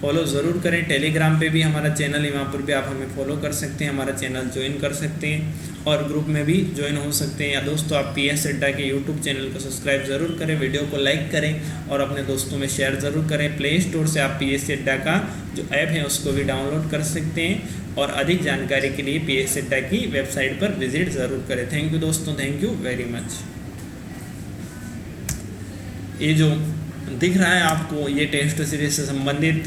फॉलो ज़रूर करें, टेलीग्राम पे भी हमारा चैनल है, वहाँ पर भी आप हमें फॉलो कर सकते हैं, हमारा चैनल ज्वाइन कर सकते हैं और ग्रुप में भी ज्वाइन हो सकते हैं। या दोस्तों आप PS अड्डा के यूट्यूब चैनल को सब्सक्राइब ज़रूर करें, वीडियो को लाइक करें और अपने दोस्तों में शेयर ज़रूर करें। प्ले स्टोर से आप PS अड्डा का जो ऐप है उसको भी डाउनलोड कर सकते हैं और अधिक जानकारी के लिए PS अड्डा की वेबसाइट पर विजिट ज़रूर करें। थैंक यू दोस्तों, थैंक यू वेरी मच। ये जो दिख रहा है आपको ये टेस्ट सीरीज से संबंधित